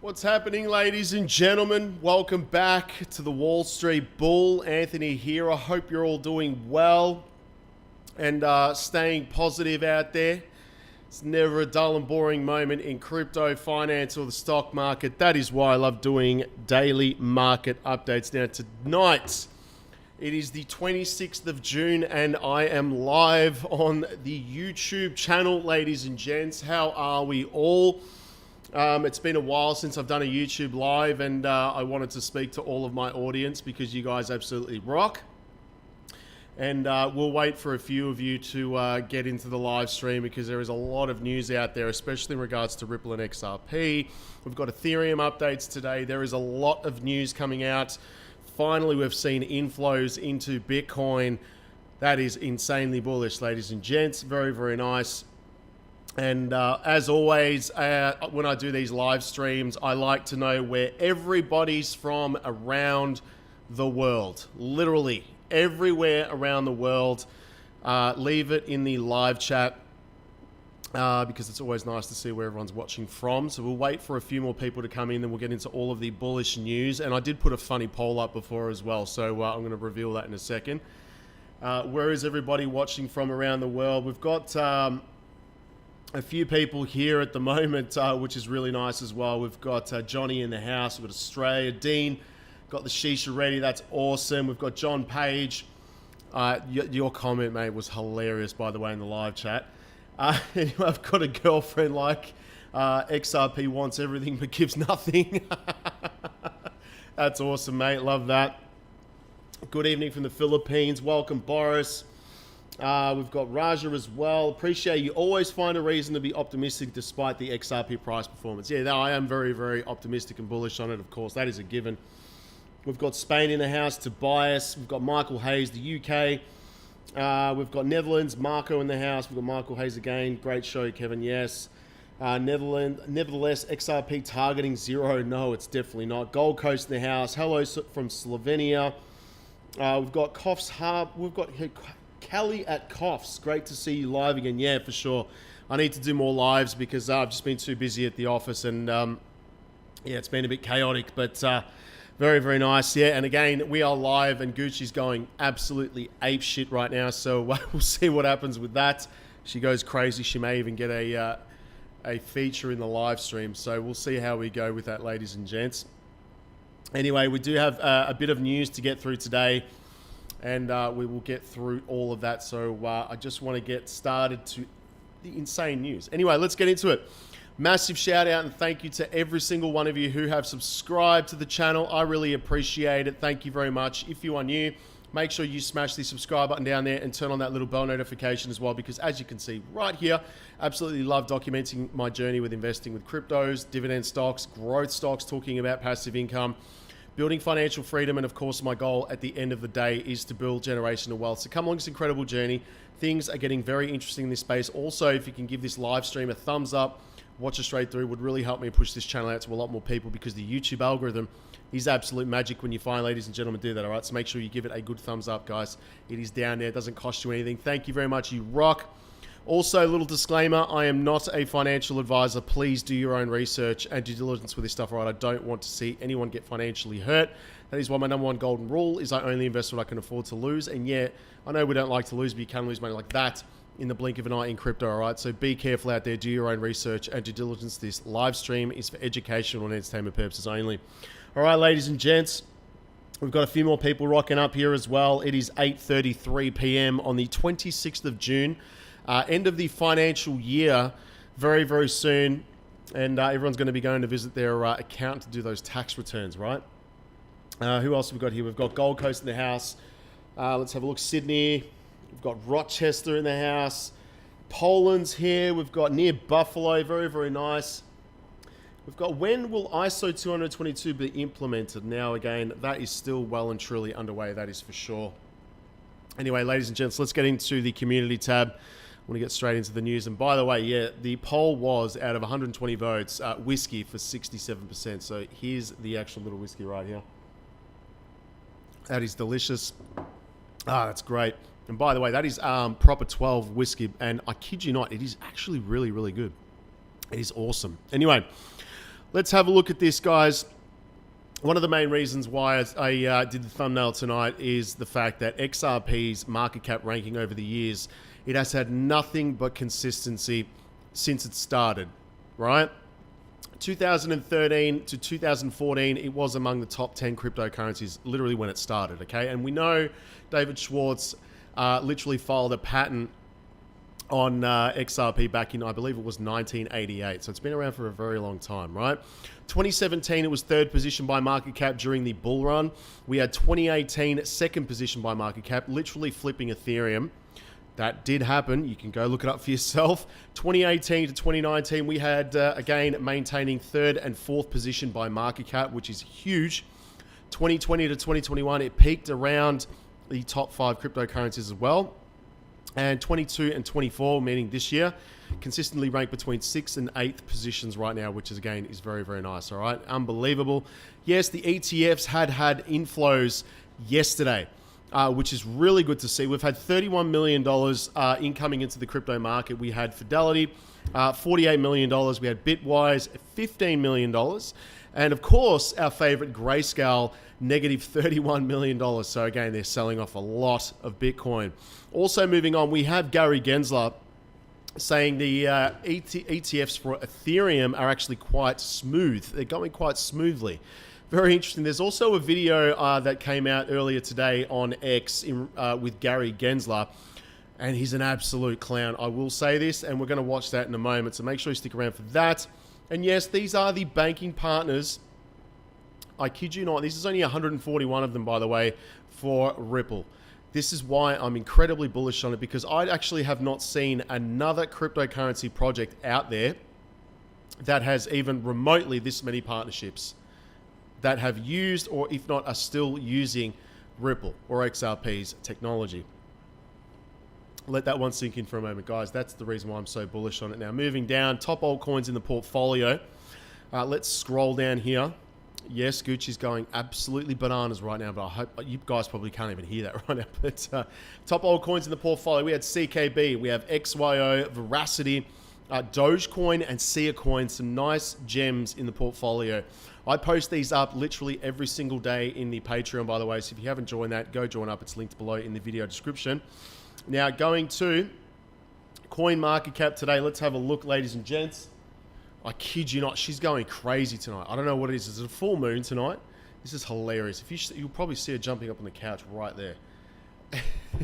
What's happening, ladies and gentlemen? Welcome back to the Wall Street Bull. Anthony here. I hope you're all doing well and staying positive out there. It's never a dull and boring moment in crypto, finance, or the stock market. That is why I love doing daily market updates. Now, tonight, it is the 26th of June, and I am live on the YouTube channel, ladies and gents. How are we all? It's been a while since I've done a YouTube live, and I wanted to speak to all of my audience because you guys absolutely rock. And we'll wait for a few of you to get into the live stream because there is a lot of news out there, especially in regards to Ripple and XRP. We've got Ethereum updates today. There is a lot of news coming out. Finally, we've seen inflows into Bitcoin. That is insanely bullish, ladies and gents. Very, very nice. And as always, when I do these live streams, I like to know where everybody's from around the world. Literally everywhere around the world. Leave it in the live chat because it's always nice to see where everyone's watching from. So we'll wait for a few more people to come in, then we'll get into all of the bullish news. And I did put a funny poll up before as well, so I'm going to reveal that in a second. Where is everybody watching from around the world? We've got a few people here at the moment, which is really nice as well. We've got Johnny in the house. We've got Australia. Dean got the shisha ready. That's awesome. We've got John Page. Your comment, mate, was hilarious, by the way, in the live chat. Anyway, I've got a girlfriend like XRP wants everything but gives nothing. That's awesome, mate. Love that. Good evening from the Philippines. Welcome, Boris. We've got Raja as well. Appreciate you always find a reason to be optimistic despite the XRP price performance. Yeah, I am very, very optimistic and bullish on it, of course. That is a given. We've got Spain in the house, Tobias. We've got Michael Hayes, the UK. We've got Netherlands, Marco in the house. We've got Michael Hayes again. Great show, Kevin. Yes. Nevertheless, XRP targeting zero. No, it's definitely not. Gold Coast in the house. Hello from Slovenia. We've got Coughs Harp. We've got Kelly at Coughs. Great to see you live again. Yeah, for sure. I need to do more lives because I've just been too busy at the office and yeah, it's been a bit chaotic, but very, very nice. Yeah, and again, we are live and Gucci's going absolutely ape shit right now, so we'll see what happens with that. She goes crazy. She may even get a feature in the live stream, so we'll see how we go with that, ladies and gents. Anyway, we do have a bit of news to get through today, and we will get through all of that. So I just want to get started to the insane news. Anyway, let's get into it. Massive shout out and thank you to every single one of you who have subscribed to the channel. I really appreciate it. Thank you very much. If you are new, make sure you smash the subscribe button down there and turn on that little bell notification as well, because as you can see right here, absolutely love documenting my journey with investing with cryptos, dividend stocks, growth stocks, talking about passive income, building financial freedom, and of course my goal at the end of the day is to build generational wealth. So come along this incredible journey. Things are getting very interesting in this space. Also, if you can give this live stream a thumbs up, watch it straight through, would really help me push this channel out to a lot more people, because the YouTube algorithm is absolute magic when you find, ladies and gentlemen, do that, all right? So make sure you give it a good thumbs up, guys. It is down there. It doesn't cost you anything. Thank you very much. You rock. Also, a little disclaimer, I am not a financial advisor. Please do your own research and due diligence with this stuff, all right? I don't want to see anyone get financially hurt. That is why my number one golden rule is I only invest what I can afford to lose. And yeah, I know we don't like to lose, but you can lose money like that in the blink of an eye in crypto, all right? So be careful out there. Do your own research and due diligence. This live stream is for educational and entertainment purposes only. All right, ladies and gents, we've got a few more people rocking up here as well. It is 8:33 p.m. on the 26th of June. End of the financial year very, very soon. And everyone's going to be going to visit their account to do those tax returns, right? Who else have we got here? We've got Gold Coast in the house. Let's have a look. Sydney. We've got Rochester in the house. Poland's here. We've got near Buffalo. Very, very nice. We've got, when will ISO 222 be implemented? Now, again, that is still well and truly underway. That is for sure. Anyway, ladies and gents, let's get into the community tab. I want to get straight into the news. And by the way, yeah, the poll was out of 120 votes, whiskey for 67%. So here's the actual little whiskey right here. That is delicious. That's great. And by the way, that is proper 12 whiskey. And I kid you not, it is actually really, really good. It is awesome. Anyway, let's have a look at this, guys. One of the main reasons why I did the thumbnail tonight is the fact that XRP's market cap ranking over the years, it has had nothing but consistency since it started, right? 2013 to 2014, it was among the top 10 cryptocurrencies literally when it started, okay? And we know David Schwartz literally filed a patent on XRP back in, I believe it was 1988. So it's been around for a very long time, right? 2017, it was third position by market cap during the bull run. We had 2018, second position by market cap, literally flipping Ethereum. That did happen. You can go look it up for yourself. 2018 to 2019, we had, again, maintaining third and fourth position by market cap, which is huge. 2020 to 2021, it peaked around the top 5 cryptocurrencies as well. And 22 and 24, meaning this year, consistently ranked between 6th and 8th positions right now, which is, again, is very, very nice, all right? Unbelievable. Yes, the ETFs had inflows yesterday, which is really good to see. We've had $31 million incoming into the crypto market. We had Fidelity, $48 million. We had Bitwise, $15 million. And, of course, our favorite Grayscale, negative $31 million. So, again, they're selling off a lot of Bitcoin. Also, moving on, we have Gary Gensler saying the ETFs for Ethereum are actually quite smooth. They're going quite smoothly. Very interesting. There's also a video that came out earlier today on X with Gary Gensler, and he's an absolute clown. I will say this, and we're going to watch that in a moment, so make sure you stick around for that. And yes, these are the banking partners. I kid you not, this is only 141 of them, by the way, for Ripple. This is why I'm incredibly bullish on it, because I actually have not seen another cryptocurrency project out there that has even remotely this many partnerships that have used, or if not, are still using Ripple or XRP's technology. Let that one sink in for a moment, guys. That's the reason why I'm so bullish on it. Now, moving down, top altcoins in the portfolio. Let's scroll down here. Yes, Gucci's going absolutely bananas right now, but I hope you guys probably can't even hear that right now. But top altcoins in the portfolio, we had CKB, we have XYO, Veracity, Dogecoin, and Sia Coin. Some nice gems in the portfolio. I post these up literally every single day in the Patreon, by the way. So if you haven't joined that, go join up. It's linked below in the video description. Now, going to Coin Market Cap today. Let's have a look, ladies and gents. I kid you not, she's going crazy tonight. I don't know what it is. Is it a full moon tonight? This is hilarious. You'll probably see her jumping up on the couch right there.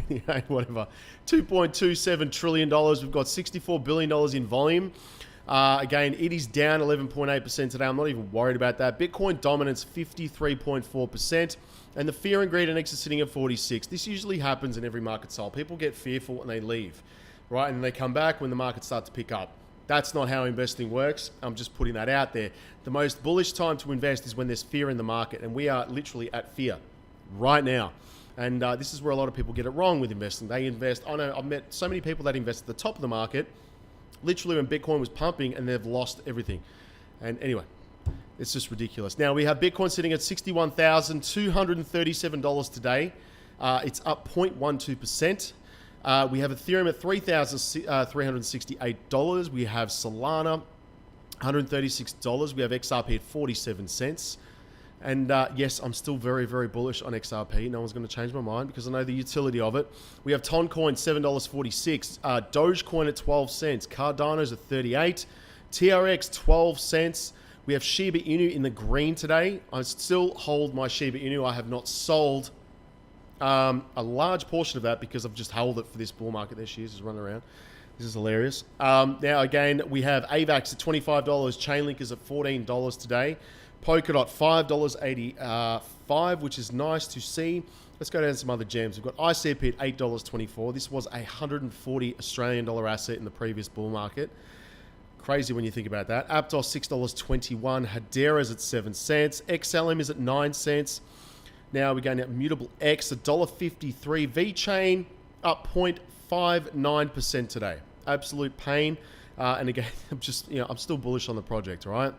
Anyway, whatever. $2.27 trillion. We've got $64 billion in volume. Again, it is down 11.8% today. I'm not even worried about that. Bitcoin dominance, 53.4%. And the fear and greed index is sitting at 46. This usually happens in every market cycle. People get fearful and they leave, right? And they come back when the market starts to pick up. That's not how investing works. I'm just putting that out there. The most bullish time to invest is when there's fear in the market. And we are literally at fear right now. And this is where a lot of people get it wrong with investing. They invest, I know I've met so many people that invest at the top of the market, literally when Bitcoin was pumping, and they've lost everything. And anyway, it's just ridiculous. Now, we have Bitcoin sitting at $61,237 today. It's up 0.12%. We have Ethereum at $3,368. We have Solana, $136. We have XRP at 47 cents. And yes, I'm still very, very bullish on XRP. No one's going to change my mind because I know the utility of it. We have Toncoin, $7.46. Dogecoin at 12 cents. Cardano's at 38. TRX, 12 cents. We have Shiba Inu in the green today. I still hold my Shiba Inu. I have not sold a large portion of that because I've just held it for this bull market. There she is, just running around. This is hilarious. Now, again, we have AVAX at $25. Chainlink is at $14 today. Polkadot, $5.85, which is nice to see. Let's go down to some other gems. We've got ICP at $8.24. This was a 140 Australian dollar asset in the previous bull market. Crazy when you think about that. Aptos, $6.21. Hedera's at 7 cents. XLM is at 9 cents. Now we're going at Mutable X, $1.53. VeChain up 0.59% today. Absolute pain. And again, I'm still bullish on the project, all right?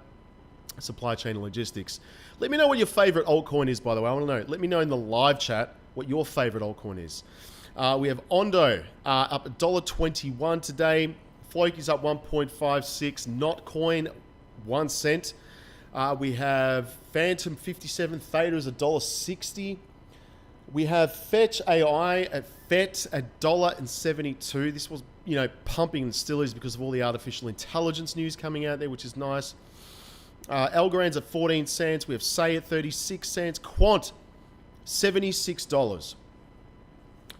Supply chain and logistics. Let me know what your favorite altcoin is, by the way. I want to know. Let me know in the live chat what your favorite altcoin is. We have Ondo up $1.21 today. Floki's up 1.56. Notcoin, 1 cent. We have Phantom 57 Theta is $1.60. We have Fetch AI at FET at $1.72. This was, pumping and still is because of all the artificial intelligence news coming out there, which is nice. Algorand's at 14 cents. We have Say at 36 cents. Quant, $76.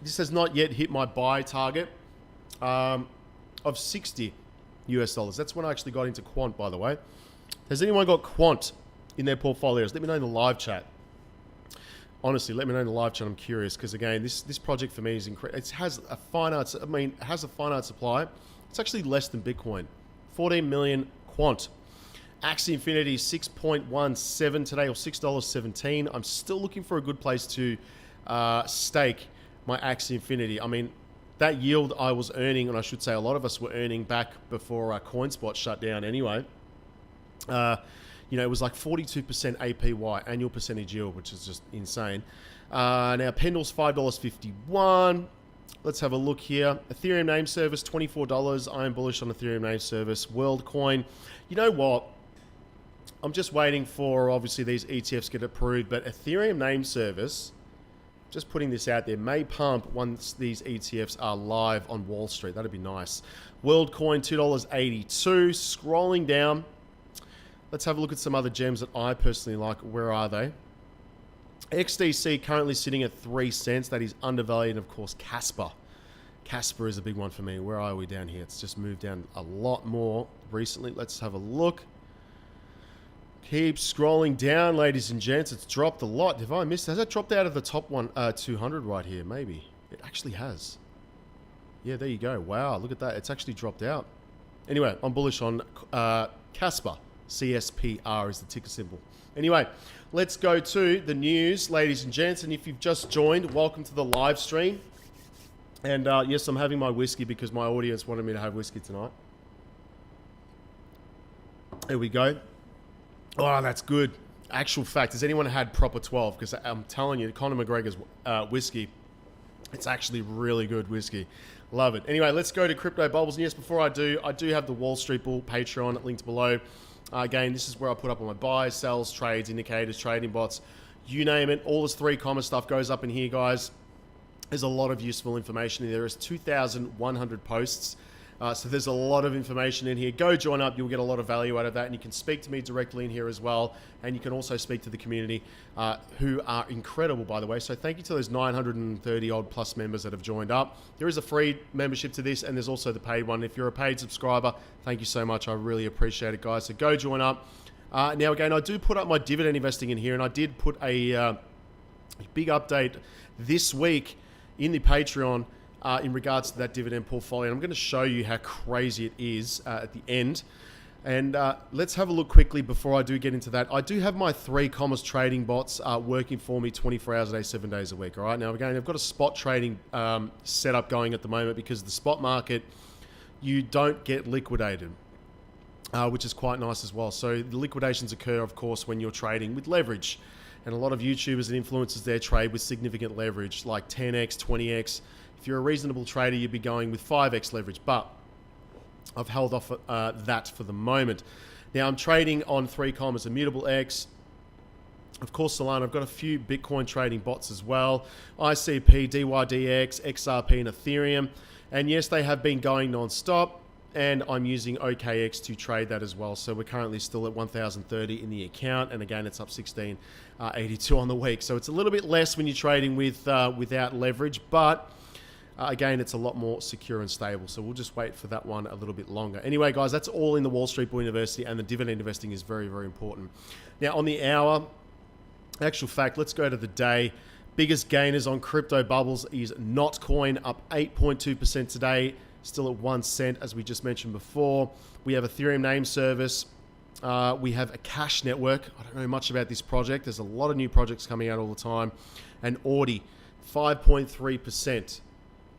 This has not yet hit my buy target of 60 US dollars. That's when I actually got into Quant, by the way. Has anyone got Quant in their portfolios? Let me know in the live chat. Honestly, let me know in the live chat. I'm curious because again, this project for me is incredible. It has a finite supply. It's actually less than Bitcoin. 14 million Quant. Axie Infinity 6.17 today, or $6.17. I'm still looking for a good place to stake my Axie Infinity. I mean, that yield I was earning, and I should say a lot of us were earning back before Coinspot shut down anyway. It was like 42% APY, annual percentage yield, which is just insane. Now, Pendle's $5.51. Let's have a look here. Ethereum name service, $24. I am bullish on Ethereum name service. WorldCoin. You know what? I'm just waiting for, obviously, these ETFs get approved, but Ethereum name service, just putting this out there, may pump once these ETFs are live on Wall Street. That'd be nice. WorldCoin, $2.82. Scrolling down. Let's have a look at some other gems that I personally like. Where are they? XDC currently sitting at 3 cents. That is undervalued. And of course, Casper. Casper is a big one for me. Where are we down here? It's just moved down a lot more recently. Let's have a look. Keep scrolling down, ladies and gents. It's dropped a lot. Have I missed? Has it dropped out of the top 200 right here? Maybe. It actually has. Yeah, there you go. Wow, look at that. It's actually dropped out. Anyway, I'm bullish on Casper. CSPR is the ticker symbol. Anyway, let's go to the news, ladies and gents. And if you've just joined, welcome to the live stream. And yes, I'm having my whiskey because my audience wanted me to have whiskey tonight. There we go. Oh, that's good. Actual fact, has anyone had proper 12? Because I'm telling you, Conor McGregor's whiskey, it's actually really good whiskey. Love it. Anyway, let's go to Crypto Bubbles. And yes, before I do have the Wall Street Bull Patreon linked below. Again, this is where I put up all my buys, sells, trades, indicators, trading bots, you name it. All this 3 comma stuff goes up in here, guys. There's a lot of useful information in there. There's 2,100 posts. So there's a lot of information in here. Go join up. You'll get a lot of value out of that. And you can speak to me directly in here as well. And you can also speak to the community who are incredible, by the way. So thank you to those 930 odd plus members that have joined up. There is a free membership to this, and there's also the paid one. If you're a paid subscriber, thank you so much. I really appreciate it, guys. So go join up. Now, again, I do put up my dividend investing in here, and I did put a big update this week in the Patreon in regards to that dividend portfolio. And I'm going to show you how crazy it is at the end. And let's have a look quickly before I do get into that. I do have my 3 commas trading bots working for me 24 hours a day, 7 days a week. All right. Now, again, I've got a spot trading setup going at the moment because the spot market, you don't get liquidated, which is quite nice as well. So the liquidations occur, of course, when you're trading with leverage. And a lot of YouTubers and influencers there trade with significant leverage, like 10x, 20x. If you're a reasonable trader, you'd be going with 5x leverage, but I've held off that for the moment. Now, I'm trading on 3 commas, Immutable X, of course, Solana. I've got a few Bitcoin trading bots as well, ICP, DYDX, XRP, and Ethereum. And yes, they have been going non-stop, and I'm using OKX to trade that as well. So we're currently still at 1,030 in the account, and again, it's up 1682 on the week. So it's a little bit less when you're trading with without leverage, but again, it's a lot more secure and stable. So we'll just wait for that one a little bit longer. Anyway, guys, that's all in the Wall Street Bull University, and the dividend investing is very, very important. Now, on the hour, actual fact, let's go to the day. Biggest gainers on Crypto Bubbles is Notcoin, up 8.2% today, still at 1 cent, as we just mentioned before. We have Ethereum name service. We have a Cash network. I don't know much about this project. There's a lot of new projects coming out all the time. And Audi, 5.3%.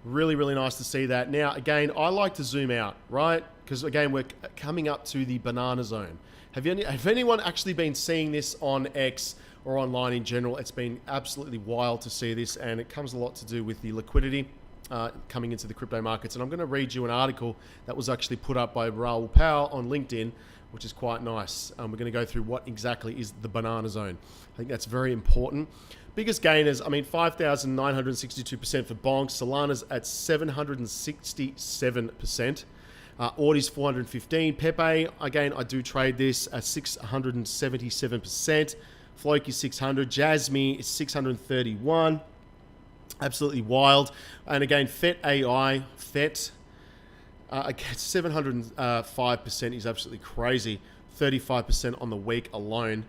Really, really nice to see that. Now, again, I like to zoom out, right? Because, again, we're coming up to the banana zone. Have anyone actually been seeing this on X or online in general? It's been absolutely wild to see this, and it comes a lot to do with the liquidity coming into the crypto markets. And I'm going to read you an article that was actually put up by Raoul Powell on LinkedIn, which is quite nice. We're going to go through what exactly is the banana zone. I think that's very important. Biggest gainers, I mean, 5,962% for Bonk. Solana's at 767%. Audi's 415. Pepe, again, I do trade this at 677%. Floki 600. Jasmy is 631. Absolutely wild. And again, FET AI, FET, again, 705% is absolutely crazy. 35% on the week alone.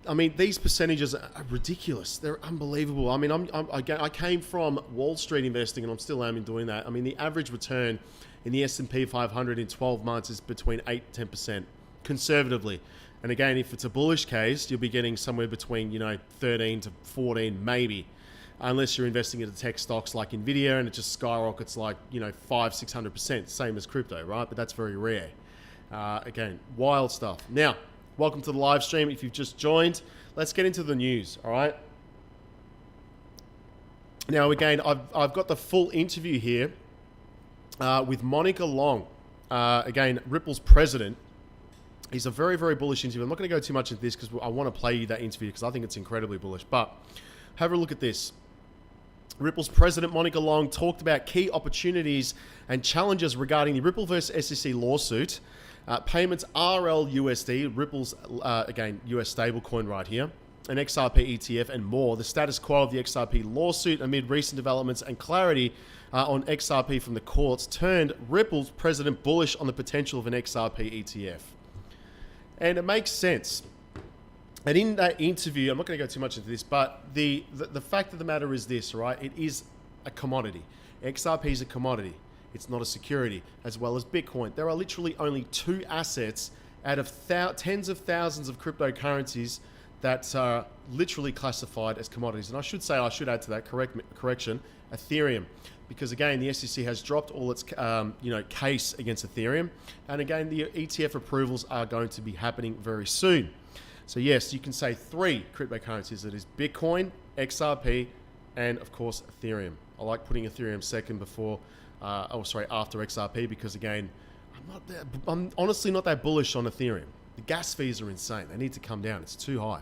I mean, these percentages are ridiculous. They're unbelievable. I mean, I came from Wall Street investing, and I'm still aiming doing that. I mean, the average return in the S&P 500 in 12 months is between 8 to 10%, conservatively. And again, if it's a bullish case, you'll be getting somewhere between, 13 to 14, maybe, unless you're investing into tech stocks like Nvidia and it just skyrockets like, 500-600%, same as crypto, right? But that's very rare. Again, wild stuff. Now, welcome to the live stream. If you've just joined, let's get into the news, all right? Now, again, I've got the full interview here with Monica Long, again, Ripple's president. He's a very, very bullish interview. I'm not going to go too much into this because I want to play you that interview because I think it's incredibly bullish. But have a look at this. Ripple's president, Monica Long, talked about key opportunities and challenges regarding the Ripple versus SEC lawsuit, payments RLUSD, Ripple's, again, US stablecoin right here, an XRP ETF, and more, the status quo of the XRP lawsuit amid recent developments and clarity on XRP from the courts turned Ripple's president bullish on the potential of an XRP ETF. And it makes sense. And in that interview, I'm not going to go too much into this, but the fact of the matter is this, right? It is a commodity. XRP is a commodity. It's not a security, as well as Bitcoin. There are literally only two assets out of tens of thousands of cryptocurrencies that are literally classified as commodities. And I should add to that correction, Ethereum. Because again, the SEC has dropped all its case against Ethereum. And again, the ETF approvals are going to be happening very soon. So yes, you can say three cryptocurrencies. It is Bitcoin, XRP, and of course, Ethereum. I like putting Ethereum second before, after XRP because again, I'm honestly not that bullish on Ethereum. The gas fees are insane. They need to come down. It's too high.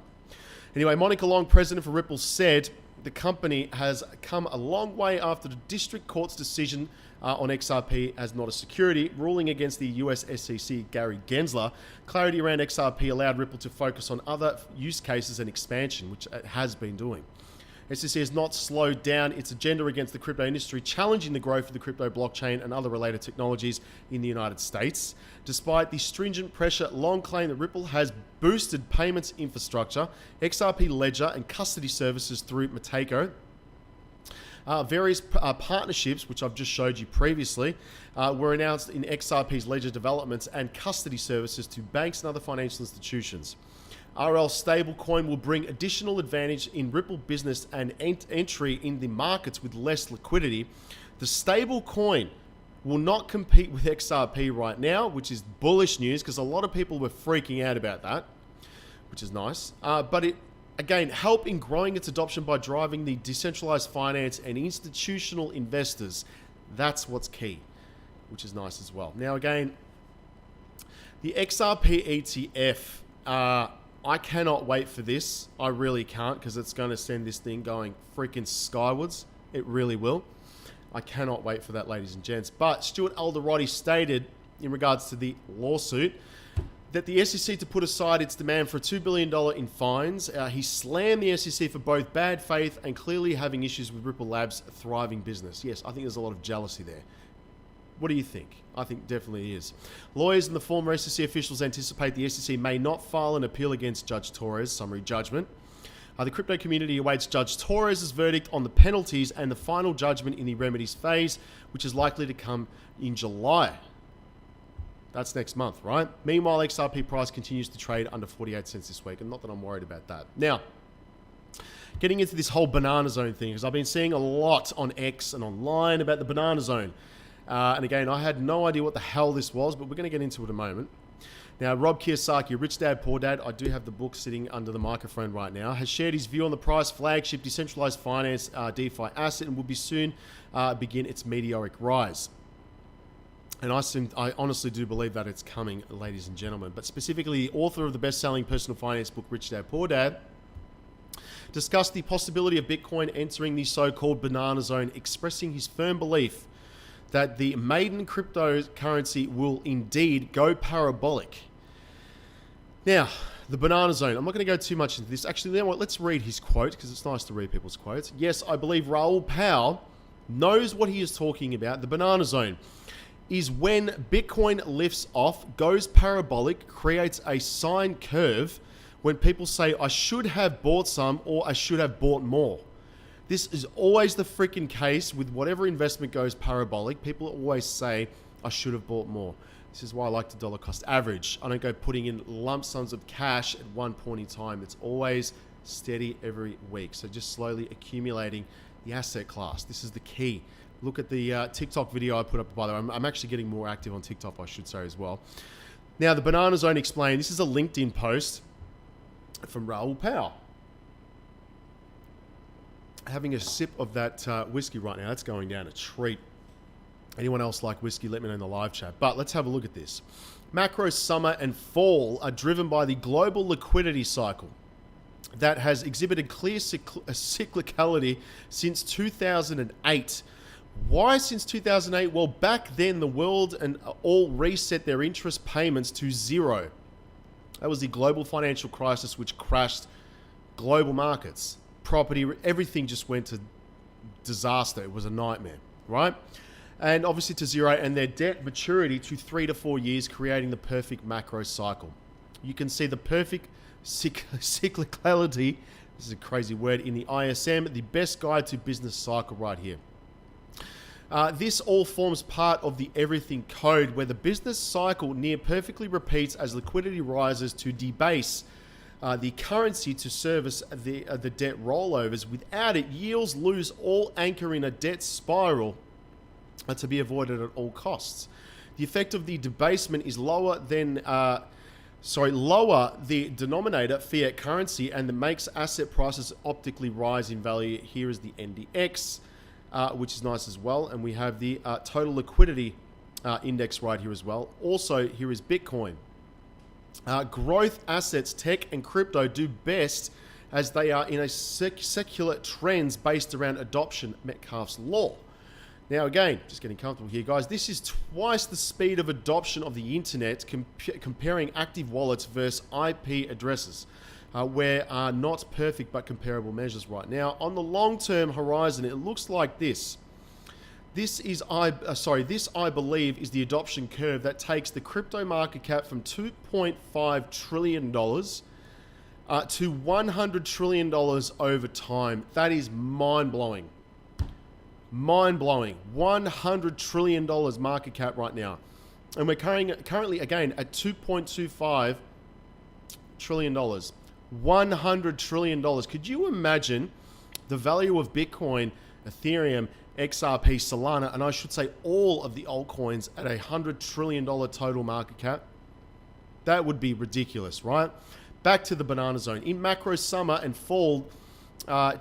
Anyway, Monica Long, president for Ripple, said the company has come a long way after the district court's decision on XRP as not a security, ruling against the US SEC Gary Gensler. Clarity around XRP allowed Ripple to focus on other use cases and expansion, which it has been doing. SEC has not slowed down its agenda against the crypto industry, challenging the growth of the crypto blockchain and other related technologies in the United States. Despite the stringent pressure, Long claimed that Ripple has boosted payments infrastructure, XRP ledger, and custody services through Matego. Various partnerships, which I've just showed you previously, were announced in XRP's ledger developments and custody services to banks and other financial institutions. RL stablecoin will bring additional advantage in Ripple business and entry in the markets with less liquidity. The stablecoin will not compete with XRP right now, which is bullish news because a lot of people were freaking out about that, which is nice. But it, again, help in growing its adoption by driving the decentralized finance and institutional investors. That's what's key, which is nice as well. Now, again, the XRP ETF, I cannot wait for this. I really can't because it's going to send this thing going freaking skywards. It really will. I cannot wait for that, ladies and gents. But Stuart Alderodi stated in regards to the lawsuit that the SEC to put aside its demand for $2 billion in fines. He slammed the SEC for both bad faith and clearly having issues with Ripple Labs' thriving business. Yes, I think there's a lot of jealousy there. What do you think? I think definitely is. Lawyers and the former SEC officials anticipate the SEC may not file an appeal against Judge Torres' summary judgment. The crypto community awaits Judge Torres' verdict on the penalties and the final judgment in the remedies phase, which is likely to come in July. That's next month, right? Meanwhile, XRP price continues to trade under 48 cents this week, and not that I'm worried about that. Now, getting into this whole banana zone thing, because I've been seeing a lot on X and online about the banana zone. And again, I had no idea what the hell this was, but we're going to get into it in a moment. Now, Rob Kiyosaki, Rich Dad, Poor Dad, I do have the book sitting under the microphone right now, has shared his view on the price flagship decentralized finance DeFi asset and will be soon begin its meteoric rise. And I honestly do believe that it's coming, ladies and gentlemen. But specifically, the author of the best-selling personal finance book, Rich Dad Poor Dad, discussed the possibility of Bitcoin entering the so-called banana zone, expressing his firm belief that the maiden cryptocurrency will indeed go parabolic. Now, the banana zone. I'm not going to go too much into this. Actually, you know what? Let's read his quote, because it's nice to read people's quotes. Yes, I believe Raoul Pal knows what he is talking about. The banana zone is when Bitcoin lifts off, goes parabolic, creates a sine curve when people say, I should have bought some or I should have bought more. This is always the freaking case with whatever investment goes parabolic. People always say, I should have bought more. This is why I like the dollar cost average. I don't go putting in lump sums of cash at one point in time. It's always steady every week. So just slowly accumulating the asset class. This is the key. Look at the TikTok video I put up, by the way. I'm actually getting more active on TikTok, I should say, as well. Now, the banana zone explained. This is a LinkedIn post from Raoul Pal. Having a sip of that whiskey right now. That's going down a treat. Anyone else like whiskey, let me know in the live chat. But let's have a look at this. Macro summer and fall are driven by the global liquidity cycle that has exhibited clear cyclicality since 2008. Why since 2008? Well, back then the world and all reset their interest payments to zero. That was the global financial crisis which crashed global markets. Property, everything just went to disaster. It was a nightmare, right? And obviously to zero, and their debt maturity to 3 to 4 years, creating the perfect macro cycle. You can see the perfect cyclicality, this is a crazy word, in the ISM, the best guide to business cycle right here. This all forms part of the everything code, where the business cycle near perfectly repeats as liquidity rises to debase the currency to service the debt rollovers. Without it, yields lose all anchor in a debt spiral to be avoided at all costs. The effect of the debasement is lower the denominator, fiat currency, and that makes asset prices optically rise in value. Here is the NDX, which is nice as well. And we have the total liquidity index right here as well. Also, here is Bitcoin. Growth assets, tech and crypto do best as they are in a secular trends based around adoption, Metcalfe's law. Now again, just getting comfortable here, guys. This is twice the speed of adoption of the internet, comparing active wallets versus IP addresses, where are not perfect but comparable measures right now. On the long-term horizon, it looks like this. This, I believe, is the adoption curve that takes the crypto market cap from $2.5 trillion to $100 trillion over time. That is mind-blowing. Mind-blowing. $100 trillion market cap right now. And we're currently, again, at $2.25 trillion. $100 trillion. Could you imagine the value of Bitcoin, Ethereum, XRP, Solana, and I should say all of the altcoins at $100 trillion total market cap? That would be ridiculous, right? Back to the banana zone. In macro summer and fall,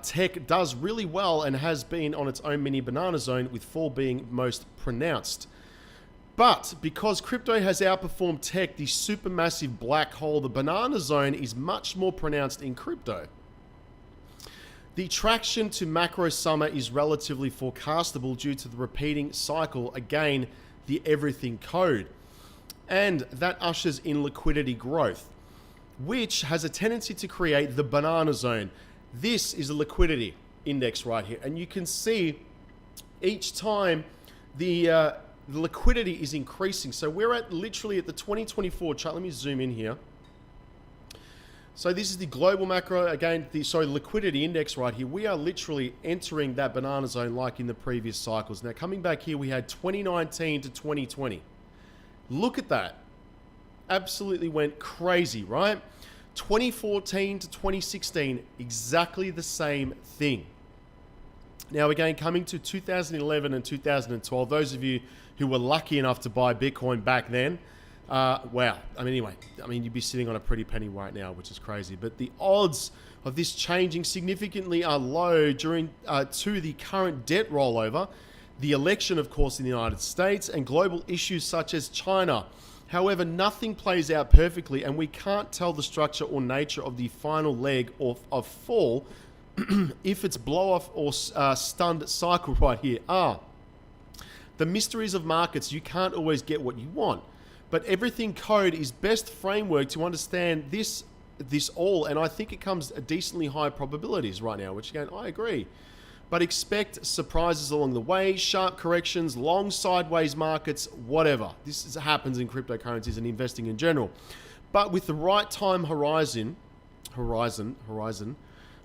tech does really well and has been on its own mini banana zone, with fall being most pronounced. But because crypto has outperformed tech, the supermassive black hole, the banana zone, is much more pronounced in crypto. The traction to macro summer is relatively forecastable due to the repeating cycle, again, the everything code. And that ushers in liquidity growth, which has a tendency to create the banana zone. This is a liquidity index right here. And you can see each time the liquidity is increasing. So we're at literally at the 2024 chart. Let me zoom in here. So this is the global macro, again, the liquidity index right here. We are literally entering that banana zone like in the previous cycles. Now coming back here, we had 2019 to 2020. Look at that. Absolutely went crazy, right? 2014 to 2016, exactly the same thing. Now again, coming to 2011 and 2012, those of you who were lucky enough to buy Bitcoin back then, wow. You'd be sitting on a pretty penny right now, which is crazy. But the odds of this changing significantly are low during to the current debt rollover. the election, of course, in the United States, and global issues such as China. However, nothing plays out perfectly, and we can't tell the structure or nature of the final leg of fall if it's blow-off or stunned cycle right here. The mysteries of markets, you can't always get what you want. But everything code is best framework to understand this all, and I think it comes at decently high probabilities right now, which again, I agree. But expect surprises along the way, sharp corrections, long sideways markets, whatever. This happens in cryptocurrencies and investing in general. But with the right time horizon, oh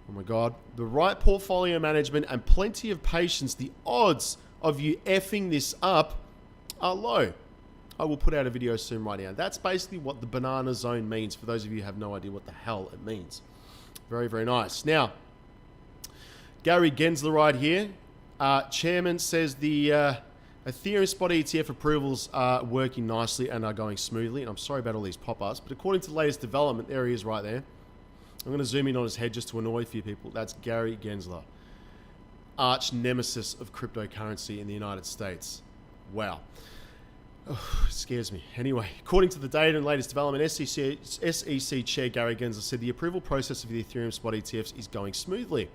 my God, the right portfolio management and plenty of patience, the odds of you effing this up are low. I will put out a video soon right now. That's basically what the banana zone means, for those of you who have no idea what the hell it means. Very, very nice. Now, Gary Gensler right here. Chairman says the Ethereum spot ETF approvals are working nicely and are going smoothly. And I'm sorry about all these pop-ups, but according to the latest development, there he is right there. I'm going to zoom in on his head just to annoy a few people. That's Gary Gensler, arch nemesis of cryptocurrency in the United States. Wow. Oh, it scares me. Anyway, according to the data and latest development, SEC Chair Gary Gensler said the approval process of the Ethereum spot ETFs is going smoothly.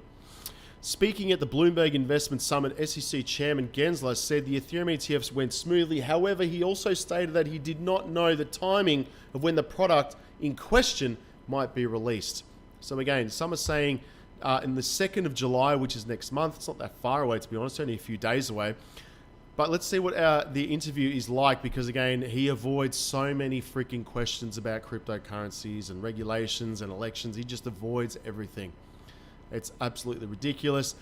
Speaking at the Bloomberg Investment Summit, SEC Chairman Gensler said the Ethereum ETFs went smoothly. However, he also stated that he did not know the timing of when the product in question might be released. So again, some are saying in the 2nd of July, which is next month. It's not that far away, to be honest, only a few days away. But let's see what the interview is like, because again, he avoids so many freaking questions about cryptocurrencies and regulations and elections. He just avoids everything. It's absolutely ridiculous.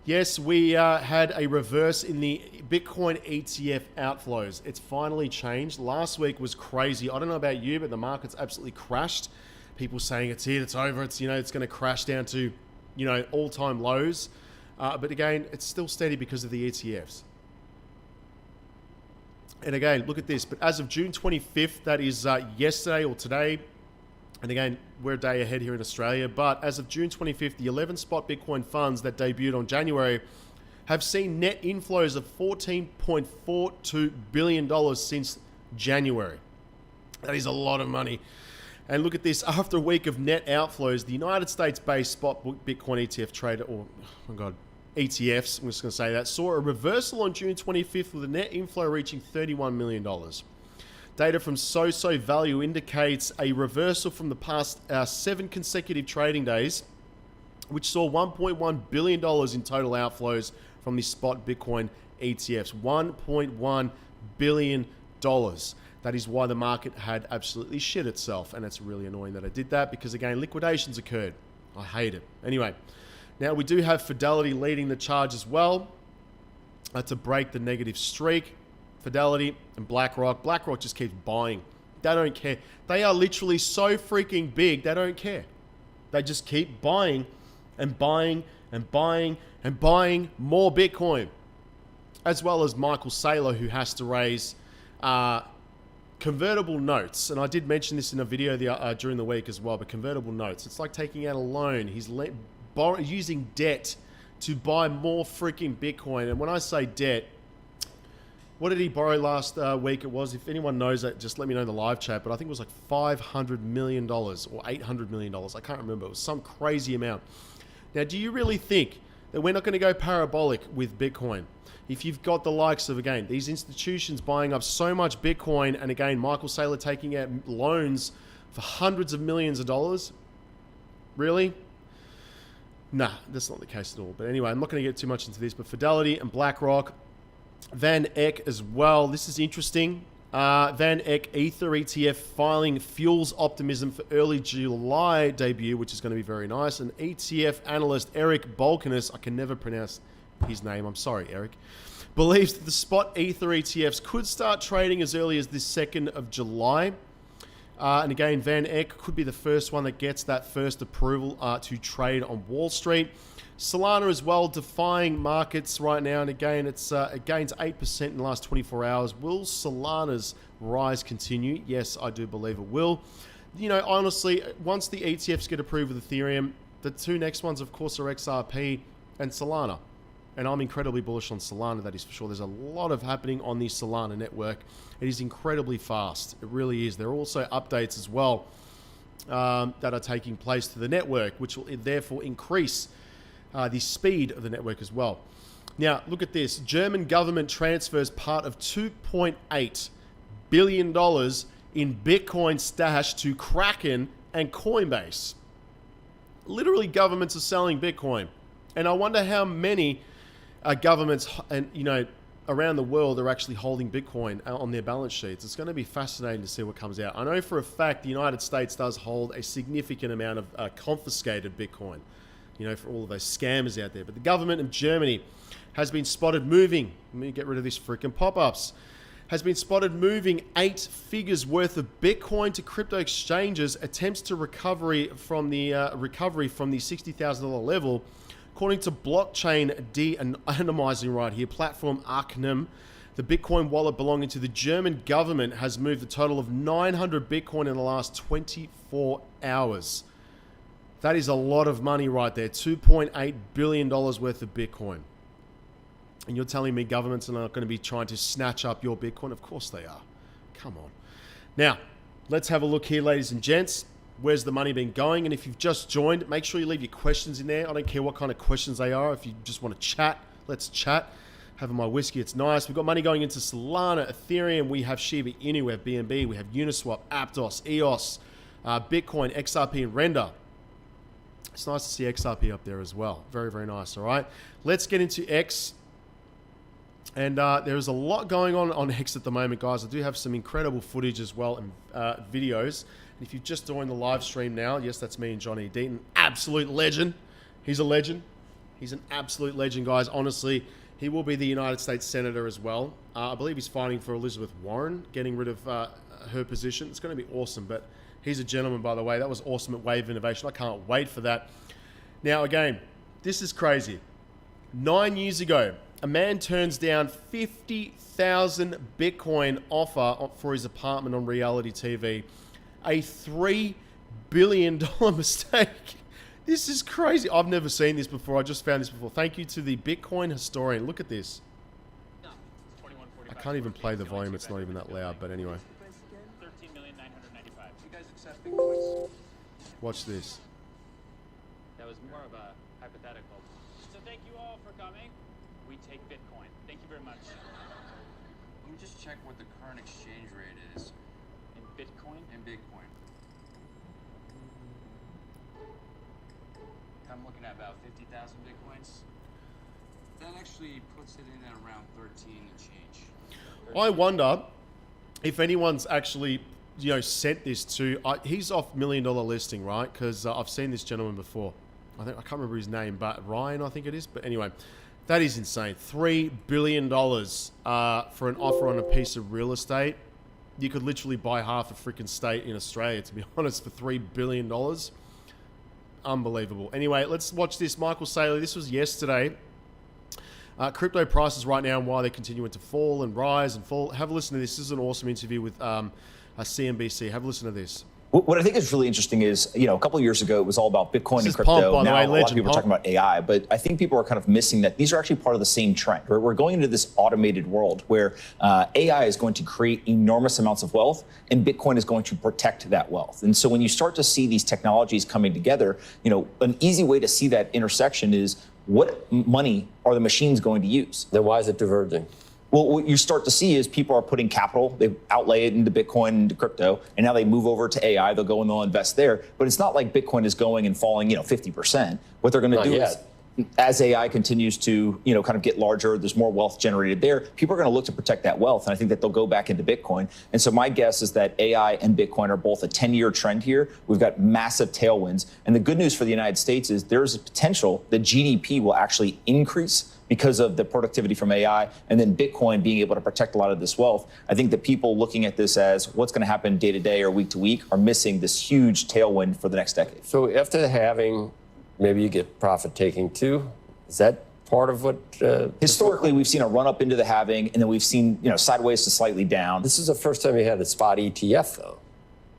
Yes, we had a reverse in the Bitcoin ETF outflows. It's finally changed. Last week was crazy. I don't know about you, but the market's absolutely crashed. People saying it's it, it's over, it's it's going to crash down to all-time lows. But again, it's still steady because of the ETFs. And again, look at this. But as of June 25th, that is yesterday or today. And again, we're a day ahead here in Australia. But as of June 25th, the 11 spot Bitcoin funds that debuted on January have seen net inflows of $14.42 billion since January. That is a lot of money. And look at this. After a week of net outflows, the United States-based spot Bitcoin ETF trader, or oh my God, ETFs, I'm just going to say that, saw a reversal on June 25th with a net inflow reaching $31 million. Data from So Value indicates a reversal from the past 7 consecutive trading days, which saw $1.1 billion in total outflows from the spot Bitcoin ETFs. $1.1 billion. That is why the market had absolutely shit itself. And it's really annoying that I did that because, again, liquidations occurred. I hate it. Anyway, now we do have Fidelity leading the charge as well to break the negative streak. Fidelity and BlackRock. BlackRock just keeps buying. They don't care. They are literally so freaking big, they don't care. They just keep buying and buying and buying and buying more Bitcoin. As well as Michael Saylor, who has to raise convertible notes. And I did mention this in a video during the week as well, but convertible notes. It's like taking out a loan. He's using debt to buy more freaking Bitcoin. And when I say debt, what did he borrow last week? It was, if anyone knows that, just let me know in the live chat. But I think it was like $500 million or $800 million. I can't remember. It was some crazy amount. Now, do you really think that we're not going to go parabolic with Bitcoin? If you've got the likes of, again, these institutions buying up so much Bitcoin, and again, Michael Saylor taking out loans for hundreds of millions of dollars, really? Nah, that's not the case at all. But anyway, I'm not going to get too much into this, but Fidelity and BlackRock, Van Eck as well. This is interesting. Van Eck Ether ETF filing fuels optimism for early July debut, which is going to be very nice. And ETF analyst Eric Balkanis, I can never pronounce his name, I'm sorry, Eric, believes that the spot Ether ETFs could start trading as early as the 2nd of July. And again, Van Eck could be the first one that gets that first approval to trade on Wall Street. Solana as well, defying markets right now. And again, it gains 8% in the last 24 hours. Will Solana's rise continue? Yes, I do believe it will. Honestly, once the ETFs get approved with Ethereum, the two next ones, of course, are XRP and Solana. And I'm incredibly bullish on Solana, that is for sure. There's a lot of happening on the Solana network. It is incredibly fast. It really is. There are also updates as well that are taking place to the network, which will therefore increase the speed of the network as well. Now, look at this. German government transfers part of $2.8 billion in Bitcoin stash to Kraken and Coinbase. Literally, governments are selling Bitcoin. And I wonder how many governments and around the world are actually holding Bitcoin on their balance sheets. It's going to be fascinating to see what comes out. I know for a fact the United States does hold a significant amount of confiscated Bitcoin, for all of those scammers out there. But the government of Germany has been spotted moving, let me get rid of these freaking pop-ups, has been spotted moving 8 figures worth of Bitcoin to crypto exchanges, attempts to recovery from the $60,000 level. According to blockchain de-anonymizing right here, platform Arcanum, the Bitcoin wallet belonging to the German government has moved a total of 900 Bitcoin in the last 24 hours. That is a lot of money right there, $2.8 billion worth of Bitcoin. And you're telling me governments are not going to be trying to snatch up your Bitcoin? Of course they are. Come on. Now, let's have a look here, ladies and gents. Where's the money been going? And if you've just joined, make sure you leave your questions in there. I don't care what kind of questions they are. If you just want to chat, let's chat. Having my whiskey, it's nice. We've got money going into Solana, Ethereum. We have Shiba Inu, we have BNB, we have Uniswap, Aptos, EOS, Bitcoin, XRP, and Render. It's nice to see XRP up there as well. Very, very nice. All right. Let's get into X. And there's a lot going on X at the moment, guys. I do have some incredible footage as well and videos. And if you've just joined the live stream now, yes, that's me and Johnny Deaton. Absolute legend. He's a legend. He's an absolute legend, guys. Honestly, he will be the United States Senator as well. I believe he's fighting for Elizabeth Warren, getting rid of her position. It's going to be awesome. But he's a gentleman, by the way. That was awesome at Wave Innovation. I can't wait for that. Now, again, this is crazy. 9 years ago, a man turns down 50,000 Bitcoin offer for his apartment on reality TV. A $3 billion mistake. This is crazy. I've never seen this before. I just found this before. Thank you to the Bitcoin historian. Look at this. I can't even play the volume. It's not even that loud. But anyway. Watch this. That was more of a hypothetical. So thank you all for coming. We take Bitcoin. Thank you very much. Let me just check what the current exchange rate is. In Bitcoin? In Bitcoin. I'm looking at about 50,000 Bitcoins. That actually puts it in at around 13 and change. I wonder if anyone's actually, sent this to. He's off $1 Million listing, right? Because I've seen this gentleman before. I can't remember his name, but Ryan, I think it is. But anyway. That is insane. $3 billion for an offer on a piece of real estate. You could literally buy half a freaking state in Australia, to be honest, for $3 billion. Unbelievable. Anyway, let's watch this. Michael Saylor, this was yesterday. Crypto prices right now and why they're continuing to fall and rise and fall. Have a listen to this. This is an awesome interview with CNBC. Have a listen to this. What I think is really interesting is, a couple of years ago, it was all about Bitcoin and crypto. Now, a lot of people are talking about AI, but I think people are kind of missing that these are actually part of the same trend. We're going into this automated world where AI is going to create enormous amounts of wealth, and Bitcoin is going to protect that wealth. And so when you start to see these technologies coming together, an easy way to see that intersection is what money are the machines going to use? Then why is it diverging? Well, what you start to see is people are putting capital, they outlay it into Bitcoin, into crypto, and now they move over to AI, they'll go and they'll invest there. But it's not like Bitcoin is going and falling, 50%. What they're going to do is, as AI continues to, kind of get larger, there's more wealth generated there, people are going to look to protect that wealth. And I think that they'll go back into Bitcoin. And so my guess is that AI and Bitcoin are both a 10-year trend here. We've got massive tailwinds. And the good news for the United States is there's a potential that GDP will actually increase because of the productivity from AI, and then Bitcoin being able to protect a lot of this wealth. I think that people looking at this as what's going to happen day to day or week to week are missing this huge tailwind for the next decade. So after the halving, maybe you get profit taking too. Is that part of what? Historically, we've seen a run up into the halving, and then we've seen sideways to slightly down. This is the first time you had a spot ETF, though.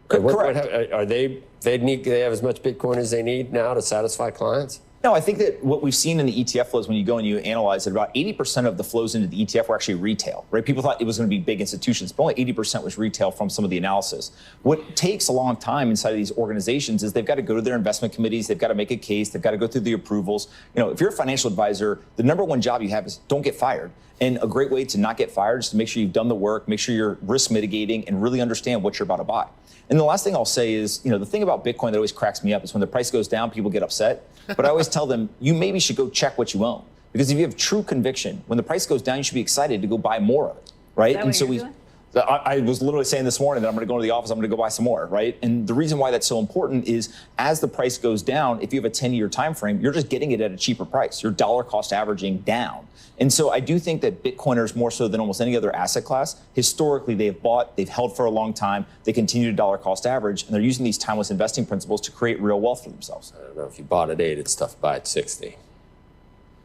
Correct. Are they have as much Bitcoin as they need now to satisfy clients? No, I think that what we've seen in the ETF flows, when you go and you analyze it, about 80% of the flows into the ETF were actually retail, right? People thought it was going to be big institutions, but only 80% was retail from some of the analysis. What takes a long time inside of these organizations is they've got to go to their investment committees, they've got to make a case, they've got to go through the approvals. You know, if you're a financial advisor, the number one job you have is don't get fired. And a great way to not get fired is to make sure you've done the work, make sure you're risk mitigating, and really understand what you're about to buy. And the last thing I'll say is, you know, the thing about Bitcoin that always cracks me up is when the price goes down, people get upset. But I always tell them, you maybe should go check what you own. Because if you have true conviction, when the price goes down, you should be excited to go buy more of it, right? Is that what you're doing? I was literally saying this morning that I'm going to go to the office, I'm going to go buy some more, right? And the reason why that's so important is as the price goes down, if you have a 10-year time frame, you're just getting it at a cheaper price. Your dollar cost averaging down. And so I do think that Bitcoiners, more so than almost any other asset class, historically they've bought, they've held for a long time, they continue to dollar cost average, and they're using these timeless investing principles to create real wealth for themselves. I don't know, if you bought at 8, it's tough to buy at 60.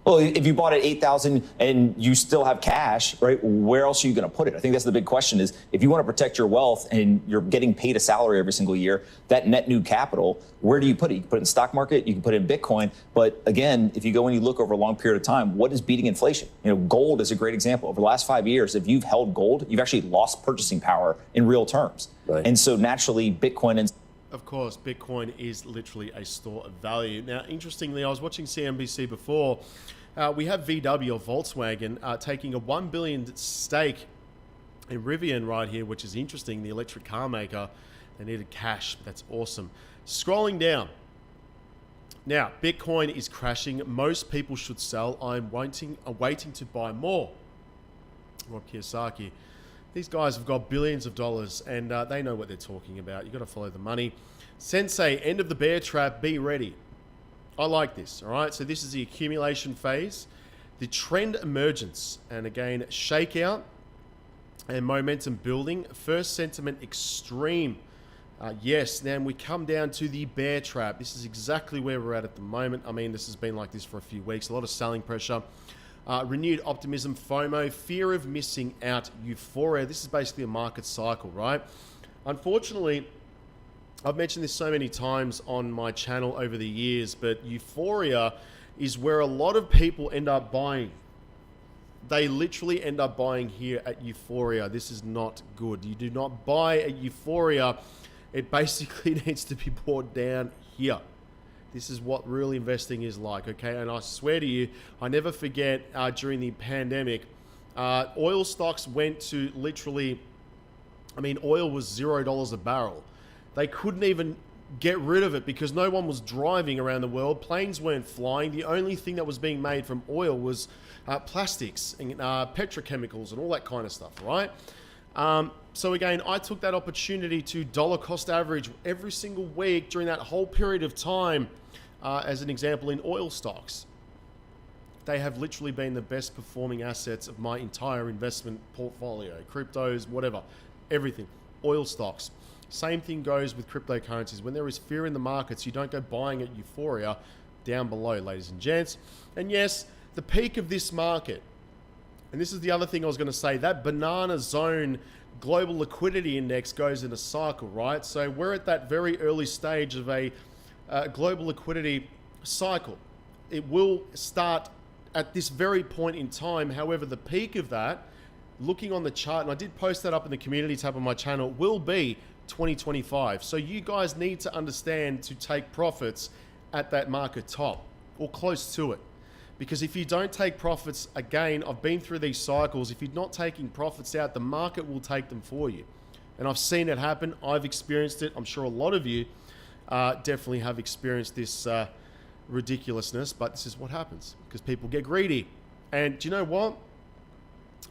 Well, if you bought at 8,000 and you still have cash, right, where else are you going to put it? I think that's the big question is if you want to protect your wealth and you're getting paid a salary every single year, that net new capital, where do you put it? You can put it in the stock market, you can put it in Bitcoin. But again, if you go and you look over a long period of time, what is beating inflation? You know, gold is a great example. Over the last 5 years, if you've held gold, you've actually lost purchasing power in real terms. Right. And so naturally, Bitcoin and of course, Bitcoin is literally a store of value. Now, interestingly, I was watching CNBC before. We have VW or Volkswagen taking a $1 billion stake in Rivian right here, which is interesting, the electric car maker. They needed cash. That's awesome. Scrolling down. Now, Bitcoin is crashing. Most people should sell. I'm waiting to buy more. Rob Kiyosaki. These guys have got billions of dollars and they know what they're talking about. You've got to follow the money. Sensei, end of the bear trap, be ready. I like this, all right? So this is the accumulation phase, the trend emergence, and again, shakeout and momentum building. First sentiment extreme. Yes, then we come down to the bear trap. This is exactly where we're at the moment. I mean, this has been like this for a few weeks. A lot of selling pressure. Renewed optimism, FOMO, fear of missing out, euphoria. This is basically a market cycle, right? Unfortunately, I've mentioned this so many times on my channel over the years, but euphoria is where a lot of people end up buying. They literally end up buying here at euphoria. This is not good. You do not buy at euphoria. It basically needs to be bought down here. This is what real investing is like, okay? And I swear to you, I never forget during the pandemic, oil stocks went to literally, I mean, oil was $0 a barrel. They couldn't even get rid of it because no one was driving around the world. Planes weren't flying. The only thing that was being made from oil was plastics and petrochemicals and all that kind of stuff, right? So again, I took that opportunity to dollar cost average every single week during that whole period of time. As an example, in oil stocks, they have literally been the best performing assets of my entire investment portfolio, cryptos, whatever, everything, oil stocks. Same thing goes with cryptocurrencies. When there is fear in the markets, you don't go buying at euphoria down below, ladies and gents. And yes, the peak of this market, and this is the other thing I was going to say, that banana zone global liquidity index goes in a cycle, right? So we're at that very early stage of a global liquidity cycle. It will start at this very point in time. However, the peak of that, looking on the chart, and I did post that up in the community tab on my channel, will be 2025. So you guys need to understand to take profits at that market top or close to it. Because if you don't take profits, again, I've been through these cycles. If you're not taking profits out, the market will take them for you. And I've seen it happen. I've experienced it. I'm sure a lot of you definitely have experienced this ridiculousness, but this is what happens because people get greedy. And do you know what?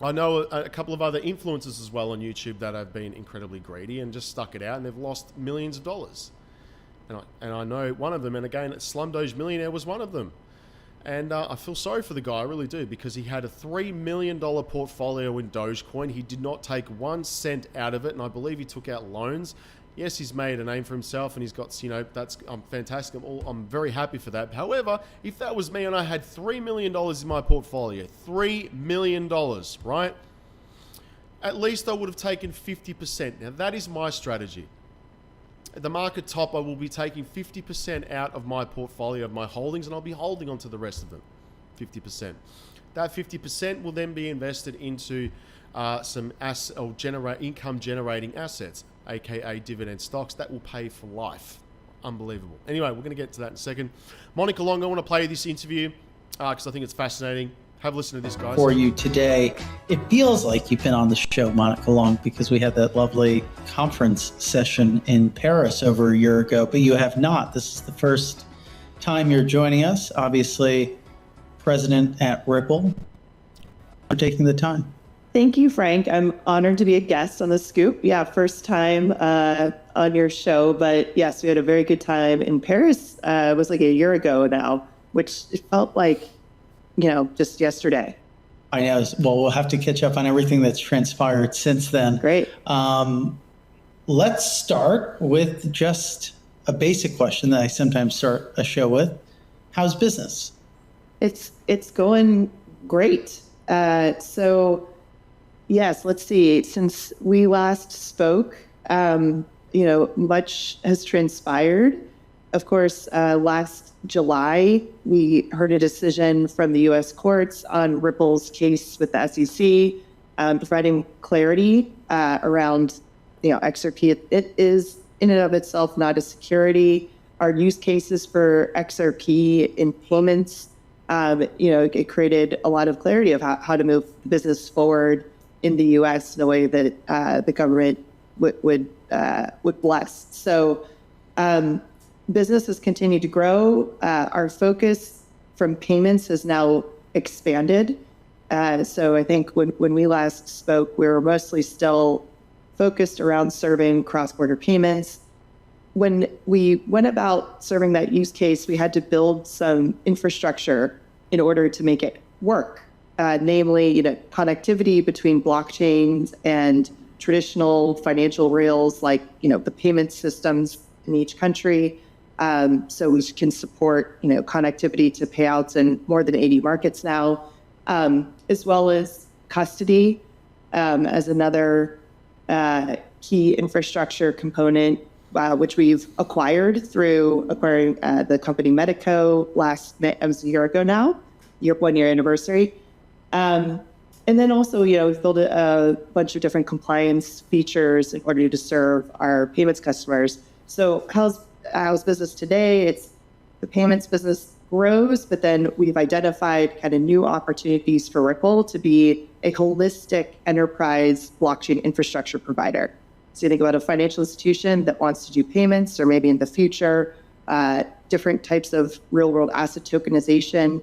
I know a couple of other influencers as well on YouTube that have been incredibly greedy and just stuck it out, and they've lost millions of dollars. And I know one of them, and again, Slumdoge Millionaire was one of them. And I feel sorry for the guy, I really do, because he had a $3 million portfolio in Dogecoin. He did not take 1 cent out of it, and I believe he took out loans. Yes, he's made a name for himself, and he's got, you know, that's fantastic. I'm very happy for that. However, if that was me and I had $3 million in my portfolio, $3 million, right? At least I would have taken 50%. Now, that is my strategy. at the market top, I will be taking 50% out of my portfolio of my holdings, and I'll be holding onto the rest of them, 50%. That 50% will then be invested into some income generating assets, aka dividend stocks that will pay for life. Unbelievable. Anyway, we're going to get to that in a second. Monica Long, I want to play this interview because I think it's fascinating. Have a listen to this, guys. For you today, it feels like you've been on the show, Monica Long, because we had that lovely conference session in Paris over a year ago, but you have not. This is the first time you're joining us. Obviously, president at Ripple, for taking the time. Thank you, Frank. I'm honored to be a guest on The Scoop. Yeah, first time on your show, but yes, we had a very good time in Paris. It was like a year ago now, which it felt like, just yesterday. I know. Well, we'll have to catch up on everything that's transpired since then. Great. Let's start with just a basic question that I sometimes start a show with. How's business? It's going great. So yes, let's see. Since we last spoke, much has transpired. Of course, last July, we heard a decision from the U.S. courts on Ripple's case with the SEC, providing clarity around, XRP. It is in and of itself not a security. Our use cases for XRP in payments, it created a lot of clarity of how to move business forward in the U.S. in a way that the government would bless. So business has continued to grow. Our focus from payments has now expanded. So I think when we last spoke, we were mostly still focused around serving cross-border payments. When we went about serving that use case, we had to build some infrastructure in order to make it work. Namely, connectivity between blockchains and traditional financial rails, like, the payment systems in each country. So we can support, connectivity to payouts in more than 80 markets now, as well as custody as another key infrastructure component, which we've acquired through acquiring the company Medico it was a year ago now, 1 year anniversary. And then also, we've built a bunch of different compliance features in order to serve our payments customers. So how's business today? It's the payments business grows, but then we've identified kind of new opportunities for Ripple to be a holistic enterprise blockchain infrastructure provider. So you think about a financial institution that wants to do payments, or maybe in the future, different types of real-world asset tokenization.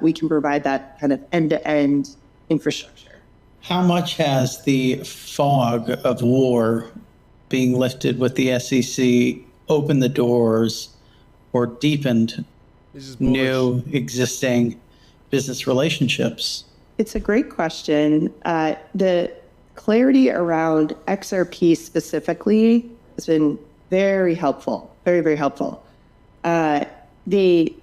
We can provide that kind of end-to-end infrastructure. How much has the fog of war being lifted with the SEC opened the doors or deepened new existing business relationships? It's a great question. The clarity around XRP specifically has been very helpful, very, very helpful. The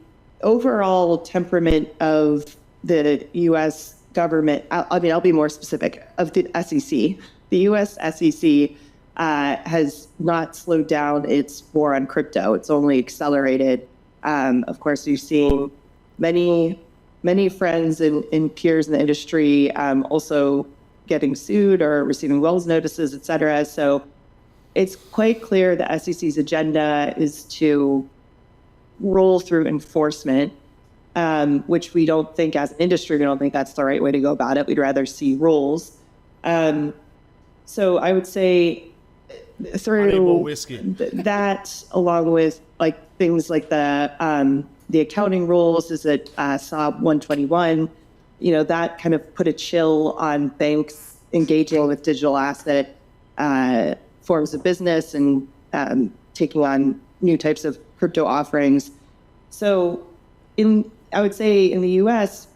overall temperament of the U.S. government, I'll be more specific, of the SEC. The U.S. SEC has not slowed down its war on crypto. It's only accelerated. Of course, we've seen many friends and peers in the industry also getting sued or receiving Wells notices, et cetera. So it's quite clear the SEC's agenda is to roll through enforcement, which we don't think, as an industry, we don't think that's the right way to go about it. We'd rather see rules. So I would say through that, along with things like the accounting rules, is that SOB 121, that kind of put a chill on banks engaging with digital asset forms of business and taking on new types of crypto offerings. So I would say in the US,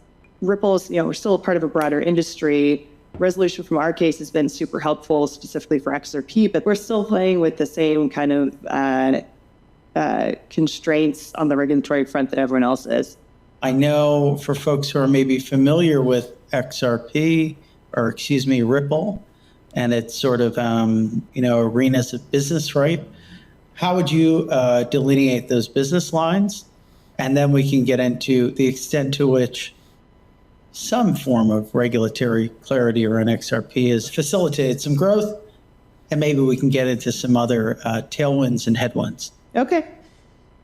Ripple's, we're still a part of a broader industry. Resolution from our case has been super helpful, specifically for XRP, but we're still playing with the same kind of constraints on the regulatory front that everyone else is. I know for folks who are maybe familiar with Ripple, and its sort of, arenas of business, right? how would you delineate those business lines? And then we can get into the extent to which some form of regulatory clarity around XRP has facilitated some growth, and maybe we can get into some other tailwinds and headwinds. Okay.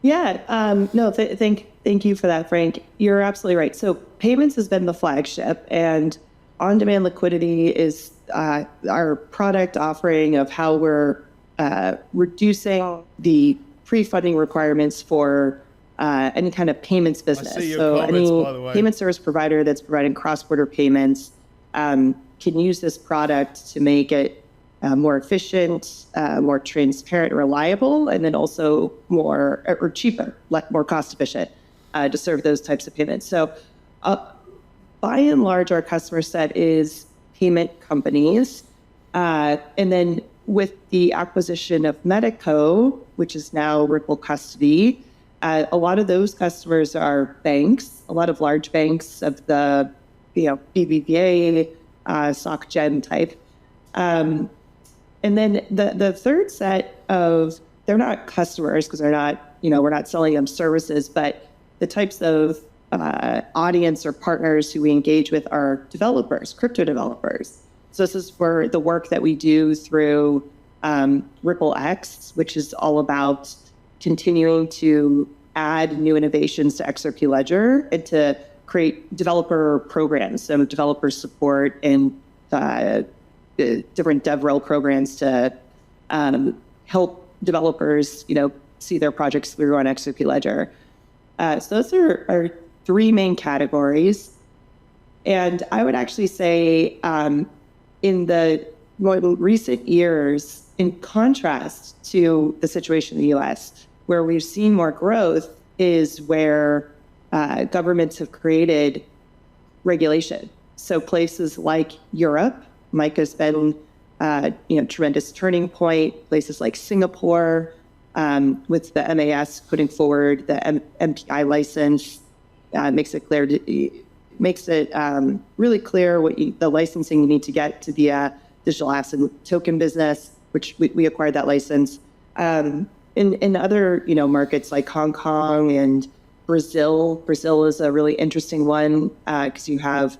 Yeah. No, thank you for that, Frank. You're absolutely right. So payments has been the flagship, and on-demand liquidity is our product offering of how we're reducing the pre-funding requirements for any kind of payments business. So any payment service provider that's providing cross-border payments can use this product to make it more efficient, more transparent, reliable, and then also more or cheaper, more cost efficient to serve those types of payments. So by and large, our customer set is payment companies. And then with the acquisition of Medico, which is now Ripple Custody, a lot of those customers are banks, a lot of large banks of the BBVA, SocGen type. And then the third set of, they're not customers because they're not, we're not selling them services, but the types of audience or partners who we engage with are developers, crypto developers. So this is for the work that we do through Ripple X, which is all about continuing to add new innovations to XRP Ledger and to create developer programs, so developer support and different DevRel programs to help developers, see their projects through on XRP Ledger. So those are our three main categories. And I would actually say in the more recent years, in contrast to the situation in the US, where we've seen more growth is where governments have created regulation. So places like Europe, Mike has been tremendous turning point. Places like Singapore, with the MAS putting forward the MPI license, makes it really clear what the licensing you need to get to be a digital asset token business, which we acquired that license. In other markets like Hong Kong and Brazil is a really interesting one because you have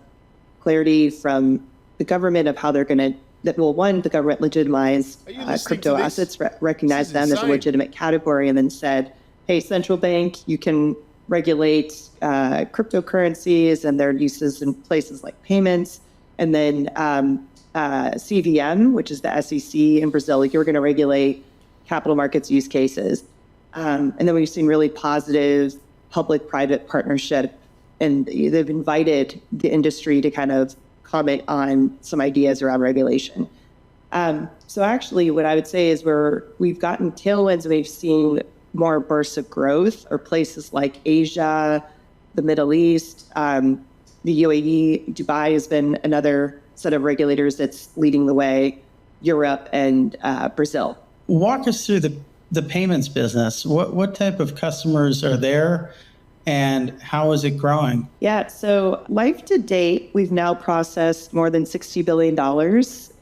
clarity from the government of how they're going to, the government legitimized crypto assets, recognized them as a legitimate category, and then said, hey, central bank, you can regulate cryptocurrencies and their uses in places like payments. And then CVM, which is the SEC in Brazil, you're going to regulate capital markets use cases. And then we've seen really positive public-private partnership, and they've invited the industry to kind of comment on some ideas around regulation. So actually what I would say is we've gotten tailwinds and we've seen more bursts of growth, or places like Asia, the Middle East, the UAE, Dubai has been another set of regulators that's leading the way, Europe and Brazil. Walk us through the payments business. What type of customers are there, and how is it growing? Yeah, so life to date, we've now processed more than $60 billion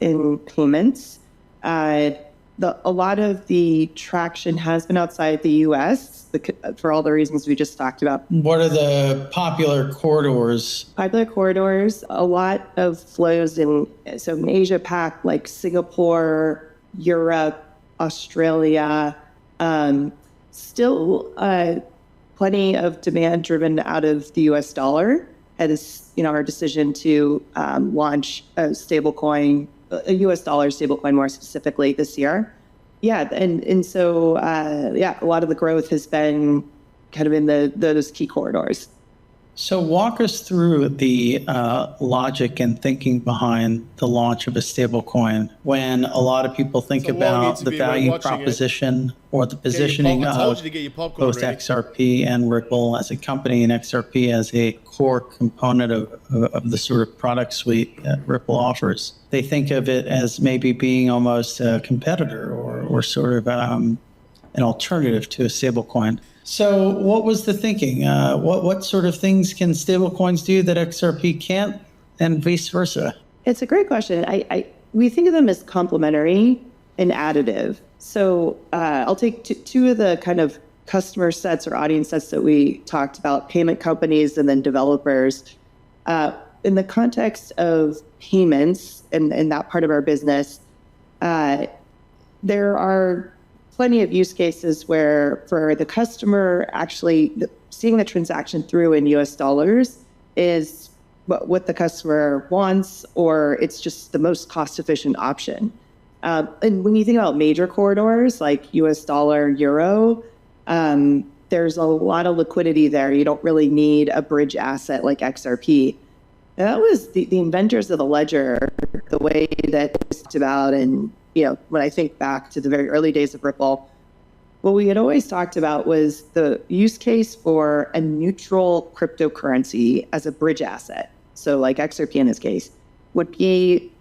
in payments. A lot of the traction has been outside the U.S. For all the reasons we just talked about. What are the popular corridors? Popular corridors, a lot of flows in Asia Pac, like Singapore, Europe, Australia. Still plenty of demand driven out of the U.S. dollar. That is, our decision to launch a stablecoin, a U.S. dollar stablecoin more specifically this year. Yeah, and so a lot of the growth has been kind of in those key corridors. So walk us through the logic and thinking behind the launch of a stablecoin when a lot of people think about the value proposition or the positioning of both XRP and Ripple as a company, and XRP as a core component of the sort of product suite that Ripple offers. They think of it as maybe being almost a competitor or sort of an alternative to a stablecoin. So what was the thinking? What sort of things can stablecoins do that XRP can't, and vice versa? It's a great question. We think of them as complementary. an additive. So I'll take two of the kind of customer sets or audience sets that we talked about, payment companies and then developers. In the context of payments and that part of our business, there are plenty of use cases where for the customer actually seeing the transaction through in US dollars is what the customer wants, or it's just the most cost efficient option. And when you think about major corridors like US dollar, euro, there's a lot of liquidity there. You don't really need a bridge asset like XRP. And that was the inventors of the ledger, the way that it's talked about. And, when I think back to the very early days of Ripple, what we had always talked about was the use case for a neutral cryptocurrency as a bridge asset. So like XRP in this case would be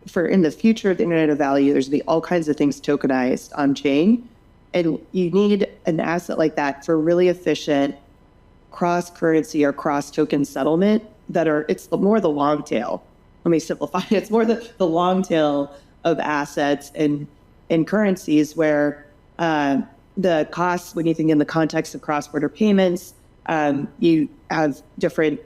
for in the future of the Internet of Value, there's going to be all kinds of things tokenized on chain. And you need an asset like that for really efficient cross-currency or cross-token settlement it's more the long tail. Let me simplify it. It's more the long tail of assets and currencies where the costs, when you think in the context of cross-border payments, you have different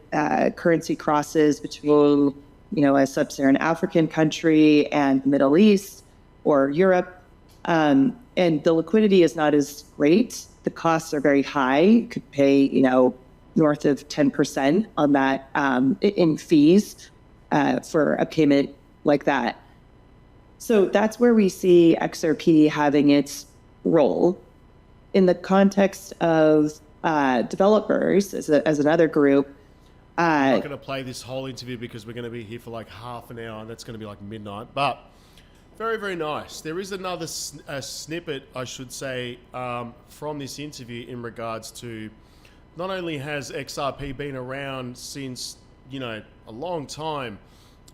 currency crosses between, a sub-Saharan African country and the Middle East or Europe. And the liquidity is not as great. The costs are very high. You could pay, north of 10% on that in fees for a payment like that. So that's where we see XRP having its role. In the context of developers as another group. I'm not going to play this whole interview because we're going to be here for like half an hour and that's going to be like midnight. But very, very nice. There is another snippet, I should say, from this interview in regards to not only has XRP been around since, a long time,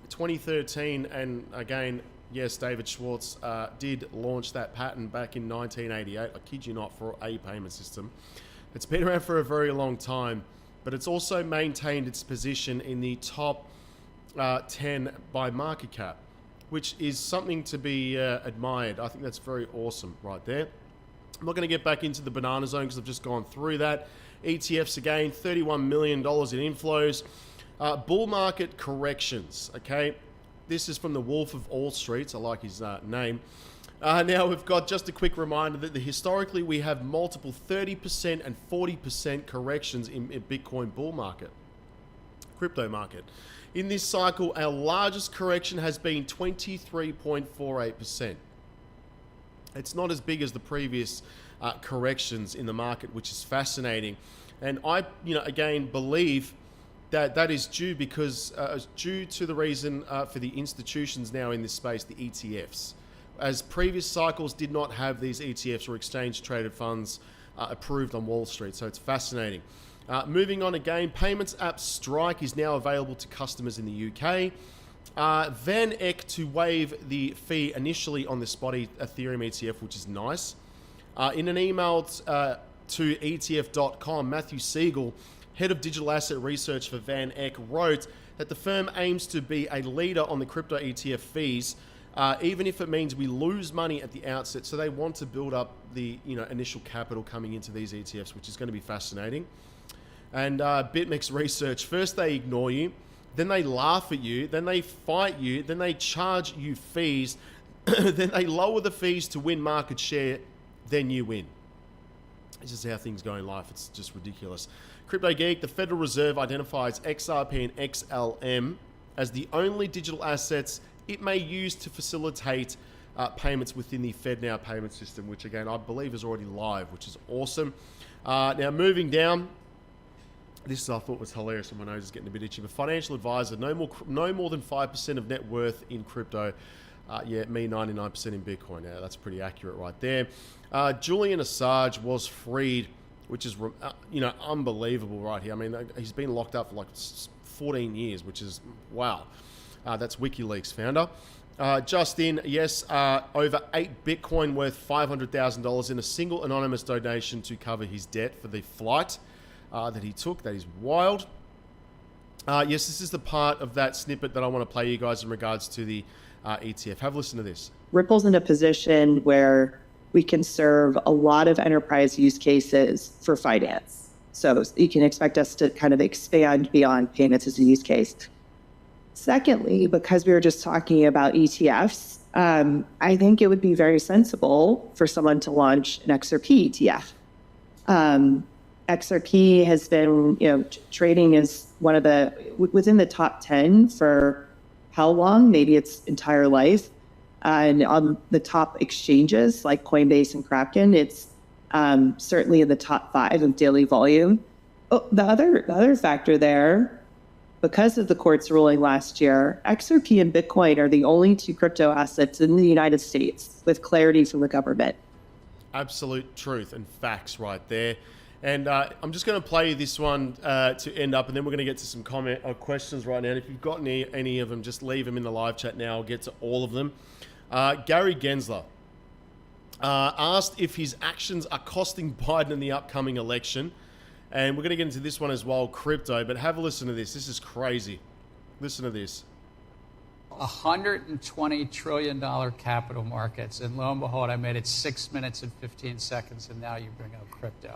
2013, and again, yes, David Schwartz did launch that patent back in 1988. I kid you not, for a payment system. It's been around for a very long time, but it's also maintained its position in the top 10 by market cap, which is something to be admired. I think that's very awesome right there. I'm not going to get back into the banana zone because I've just gone through that. ETFs again, $31 million in inflows. Bull market corrections, okay? This is from the Wolf of All Streets. I like his name. Now we've got just a quick reminder that historically we have multiple 30% and 40% corrections in Bitcoin bull market, crypto market. In this cycle, our largest correction has been 23.48%. It's not as big as the previous corrections in the market, which is fascinating. And I, again, believe that is due because due to the reason for the institutions now in this space, the ETFs. As previous cycles did not have these ETFs or exchange traded funds approved on Wall Street. So it's fascinating. Moving on again, payments app Strike is now available to customers in the UK. Van Eck to waive the fee initially on the spot Ethereum ETF, which is nice. In an email to ETF.com, Matthew Siegel, head of digital asset research for Van Eck, wrote that the firm aims to be a leader on the crypto ETF fees, even if it means we lose money at the outset. So they want to build up the initial capital coming into these ETFs, which is going to be fascinating. And BitMEX research, first they ignore you, then they laugh at you, then they fight you, then they charge you fees, then they lower the fees to win market share, then you win. This is how things go in life. It's just ridiculous. Crypto Geek, the Federal Reserve identifies XRP and XLM as the only digital assets it may use to facilitate payments within the FedNow payment system, which again, I believe is already live, which is awesome. Now moving down, this I thought was hilarious and my nose is getting a bit itchy, but financial advisor, no more than 5% of net worth in crypto. Yeah, me 99% in Bitcoin. Yeah, that's pretty accurate right there. Julian Assange was freed, which is unbelievable right here. I mean, he's been locked up for like 14 years, which is wow. That's WikiLeaks founder. Just in, yes, over 8 Bitcoin worth $500,000 in a single anonymous donation to cover his debt for the flight that he took. That is wild. Yes, this is the part of that snippet that I want to play you guys in regards to the ETF. Have a listen to this. Ripple's in a position where we can serve a lot of enterprise use cases for finance. So you can expect us to kind of expand beyond payments as a use case. Secondly, because we were just talking about ETFs, I think it would be very sensible for someone to launch an XRP ETF. XRP has been, trading is one of the, within the top 10 for how long? Maybe its entire life. And on the top exchanges like Coinbase and Kraken, it's certainly in the top 5 of daily volume. Oh, the other factor there, because of the court's ruling last year, XRP and Bitcoin are the only 2 crypto assets in the United States with clarity from the government. Absolute truth and facts right there. And I'm just going to play this one to end up, and then we're going to get to some comment or questions right now. And if you've got any of them, just leave them in the live chat now. I'll get to all of them. Gary Gensler asked if his actions are costing Biden in the upcoming election. And we're going to get into this one as well, crypto. But have a listen to this. This is crazy. Listen to this. $120 trillion capital markets. And lo and behold, I made it 6 minutes and 15 seconds, and now you bring up crypto.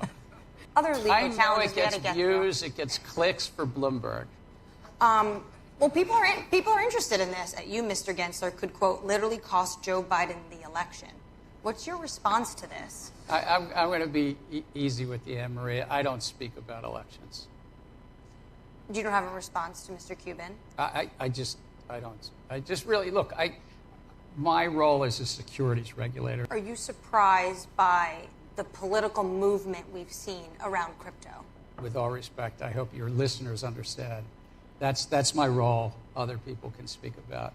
Other legal I know challenges it gets views, it gets clicks for Bloomberg. Well, people are interested in this. You, Mr. Gensler, could, quote, literally cost Joe Biden the election. What's your response to this? I'm going to be easy with you, Anne Maria. I don't speak about elections. You don't have a response to Mr. Cuban? I just really, look, my role as a securities regulator. Are you surprised by the political movement we've seen around crypto? With all respect, I hope your listeners understand. That's my role. Other people can speak about.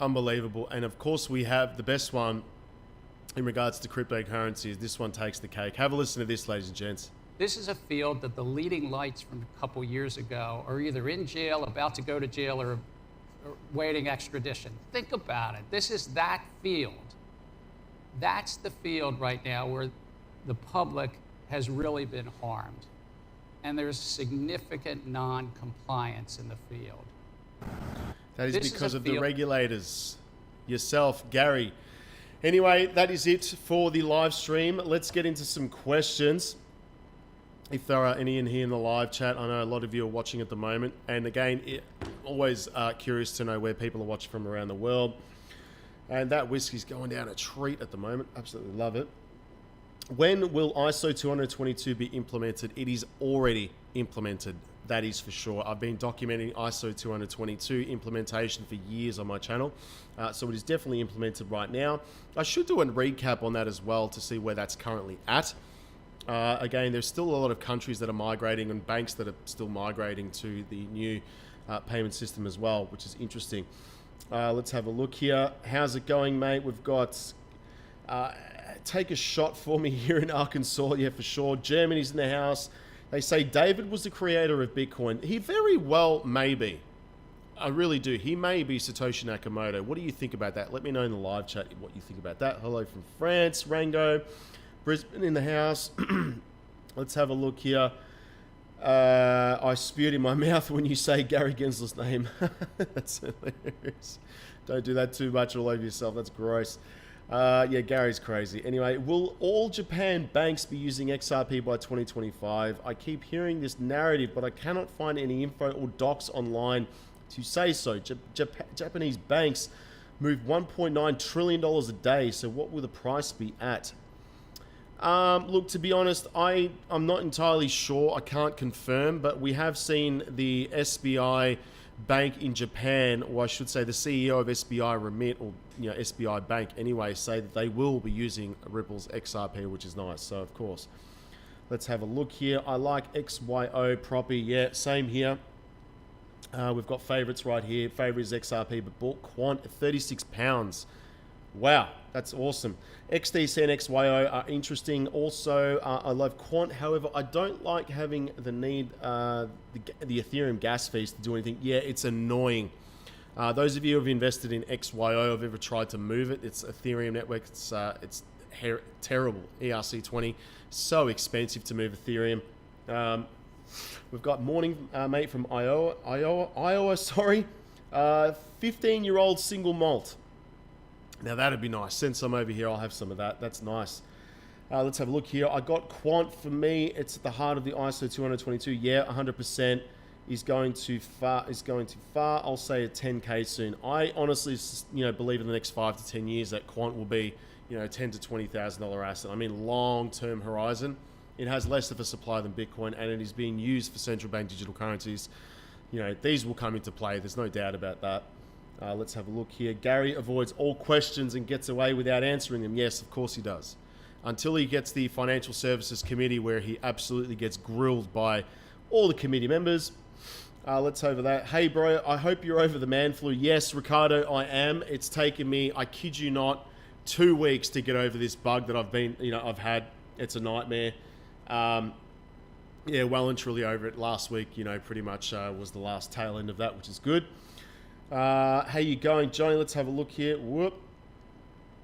Unbelievable. And of course, we have the best one in regards to cryptocurrencies. This one takes the cake. Have a listen to this, ladies and gents. This is a field that the leading lights from a couple years ago are either in jail, about to go to jail, or waiting extradition. Think about it. This is that field. That's the field right now where the public has really been harmed. And there's significant non-compliance in the field. That is because of the regulators. Yourself, Gary. Anyway, that is it for the live stream. Let's get into some questions. If there are any in here in the live chat, I know a lot of you are watching at the moment. And again, always curious to know where people are watching from around the world. And that whiskey's going down a treat at the moment. Absolutely love it. When will ISO 222 be implemented? It is already implemented. That is for sure. I've been documenting ISO 222 implementation for years on my channel. So it is definitely implemented right now. I should do a recap on that as well to see where that's currently at. Again, there's still a lot of countries that are migrating and banks that are still migrating to the new payment system as well, which is interesting. Let's have a look here. How's it going, mate? We've got take a shot for me here in Arkansas. Yeah, for sure. Germany's in the house. They say David was the creator of Bitcoin. He very well may be. I really do. He may be Satoshi Nakamoto. What do you think about that? Let me know in the live chat what you think about that. Hello from France, Rango. Brisbane in the house. Let's have a look here. I spewed in my mouth when you say Gary Gensler's name. That's hilarious. Don't do that too much all over yourself. That's gross. Yeah, Gary's crazy. Anyway, will all Japan banks be using XRP by 2025? I keep hearing this narrative, but I cannot find any info or docs online to say so. Japanese banks move $1.9 trillion a day, so what will the price be at? Look, to be honest, I'm not entirely sure. I can't confirm, but we have seen the SBI Bank in Japan, or I should say the CEO of SBI Remit, or SBI Bank anyway, say that they will be using Ripple's XRP, which is nice. So of course, let's have a look here. I like XYO Proppy. Yeah, same here. We've got favorites right here. Favorite is XRP, but bought Quant at £36. Wow, that's awesome. XDC and XYO are interesting. Also, I love Quant. However, I don't like having the need, the Ethereum gas fees to do anything. Yeah, it's annoying. Those of you who have invested in XYO, have ever tried to move it, it's Ethereum network. It's terrible. ERC20, so expensive to move Ethereum. We've got morning mate from Iowa. Sorry. 15-year-old single malt. Now that'd be nice. Send some over here. I'll have some of that. That's nice. Let's have a look here. I got Quant for me. It's at the heart of the ISO 222. Yeah, 100% is going too far. I'll say a 10K soon. I honestly, believe in the next 5 to 10 years that Quant will be, $10,000 to $20,000 asset. I mean, long-term horizon. It has less of a supply than Bitcoin, and it is being used for central bank digital currencies. These will come into play. There's no doubt about that. Let's have a look here. Gary avoids all questions and gets away without answering them. Yes, of course he does. Until he gets the Financial Services Committee, where he absolutely gets grilled by all the committee members. Let's over that. Hey, bro, I hope you're over the man flu. Yes, Ricardo, I am. It's taken me, I kid you not, 2 weeks to get over this bug that I've had. It's a nightmare. Yeah, well and truly over it. Last week, pretty much was the last tail end of that, which is good. How you going, Johnny? Let's have a look here. Whoop.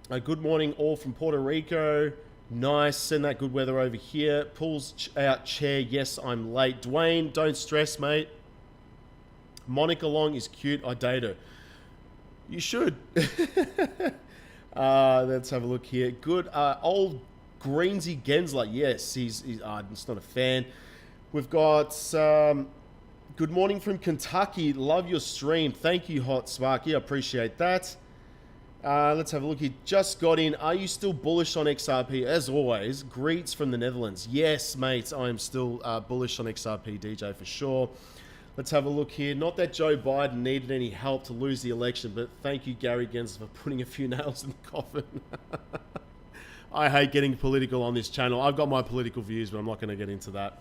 Good morning, all from Puerto Rico. Nice. Send that good weather over here. Pulls out chair. Yes, I'm late. Dwayne, don't stress, mate. Monica Long is cute. I date her. You should. Let's have a look here. Good. Old Greensy Gensler. Yes, he's just not a fan. We've got good morning from Kentucky. Love your stream. Thank you, Hot Sparky. I appreciate that. Let's have a look here. Just got in. Are you still bullish on XRP? As always, greets from the Netherlands. Yes, mates, I am still bullish on XRP, DJ, for sure. Let's have a look here. Not that Joe Biden needed any help to lose the election, but thank you, Gary Gensler, for putting a few nails in the coffin. I hate getting political on this channel. I've got my political views, but I'm not going to get into that.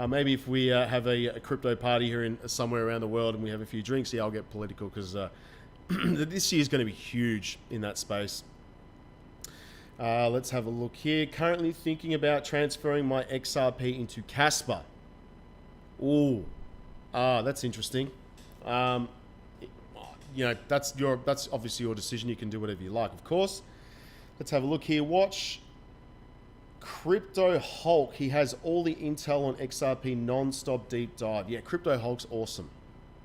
Maybe if we have a crypto party here somewhere around the world and we have a few drinks, yeah, I'll get political, because this year is going to be huge in that space. Let's have a look here. Currently thinking about transferring my XRP into Casper. Ooh, that's interesting. That's obviously your decision. You can do whatever you like, of course. Let's have a look here. Watch Crypto Hulk. He has all the intel on XRP non-stop deep dive. Yeah, Crypto Hulk's awesome.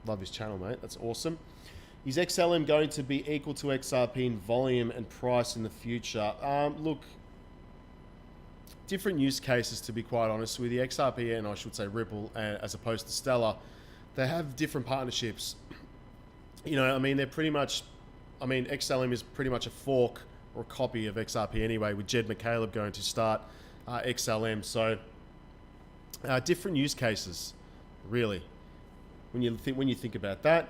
Love his channel, mate. That's awesome. Is XLM going to be equal to XRP in volume and price in the future? Look, different use cases, to be quite honest with you. XRP, and I should say Ripple, as opposed to Stellar, they have different partnerships. They're pretty much, XLM is pretty much a fork or a copy of XRP anyway, with Jed McCaleb going to start XLM. So different use cases, really, when you think about that.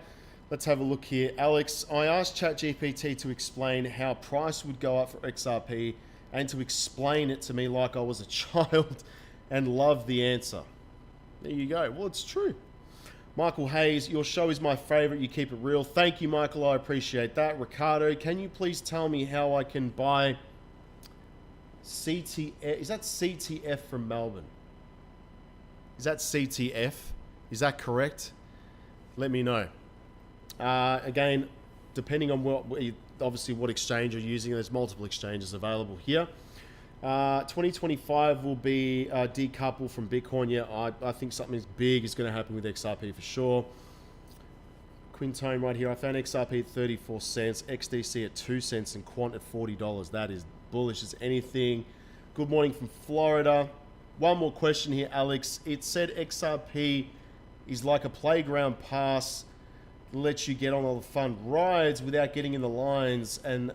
Let's have a look here. Alex, I asked ChatGPT to explain how price would go up for XRP and to explain it to me like I was a child, and loved the answer. There you go. Well, it's true. Michael Hayes, your show is my favorite. You keep it real. Thank you, Michael. I appreciate that. Ricardo, can you please tell me how I can buy CTF? Is that CTF from Melbourne? Is that CTF? Is that correct? Let me know. Again, depending on obviously what exchange you're using, there's multiple exchanges available here. 2025 will be decoupled from Bitcoin. Yeah, I think something big is going to happen with XRP for sure. Quintone right here. I found XRP at 34 cents, XDC at 2 cents, and Quant at $40. That is bullish as anything. Good morning from Florida. One more question here, Alex. It said XRP is like a playground pass, lets you get on all the fun rides without getting in the lines, and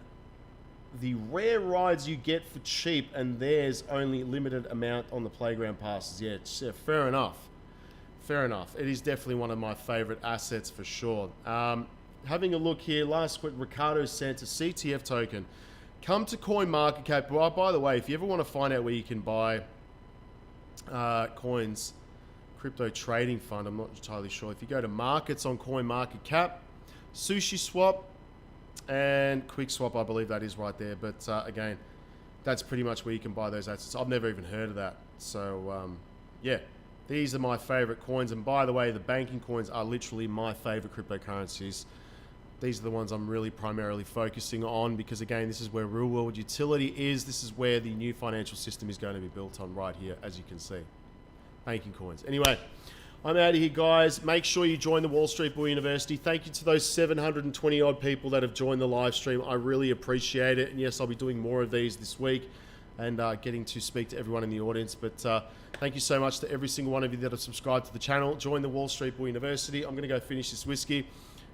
the rare rides you get for cheap, and there's only limited amount on the playground passes. Yeah, fair enough. Fair enough. It is definitely one of my favorite assets for sure. Having a look here, last quick, Ricardo sent a CTF token. Come to CoinMarketCap. Well, by the way, if you ever want to find out where you can buy coins, crypto trading fund, I'm not entirely sure. If you go to markets on CoinMarketCap, SushiSwap and QuickSwap, I believe that is right there. But again, that's pretty much where you can buy those assets. I've never even heard of that. So yeah, these are my favorite coins. And by the way, the banking coins are literally my favorite cryptocurrencies. These are the ones I'm really primarily focusing on, because again, this is where real world utility is. This is where the new financial system is going to be built on right here, as you can see. Banking coins. Anyway, I'm out of here, guys. Make sure you join the Wall Street Bull University. Thank you to those 720 odd people that have joined the live stream. I really appreciate it. And yes, I'll be doing more of these this week and getting to speak to everyone in the audience. But thank you so much to every single one of you that have subscribed to the channel. Join the Wall Street Bull University. I'm going to go finish this whiskey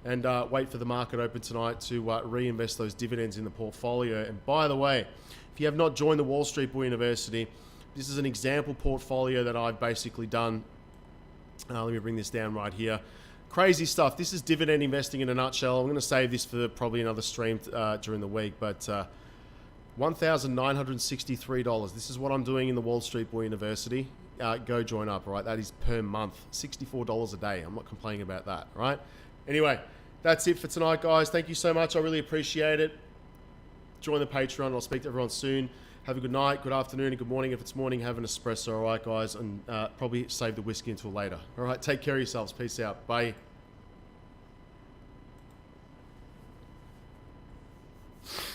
and wait for the market open tonight to reinvest those dividends in the portfolio. And by the way, if you have not joined the Wall Street Bull University, this is an example portfolio that I've basically done. Let me bring this down right here. Crazy stuff. This is dividend investing in a nutshell. I'm going to save this for probably another stream during the week, but $1,963. This is what I'm doing in the Wall Street Bull University. Go join up, all right? That is per month, $64 a day. I'm not complaining about that, all right? Anyway, that's it for tonight, guys. Thank you so much. I really appreciate it. Join the Patreon. I'll speak to everyone soon. Have a good night, good afternoon, and good morning. If it's morning, have an espresso, all right, guys? And probably save the whiskey until later. All right, take care of yourselves. Peace out. Bye.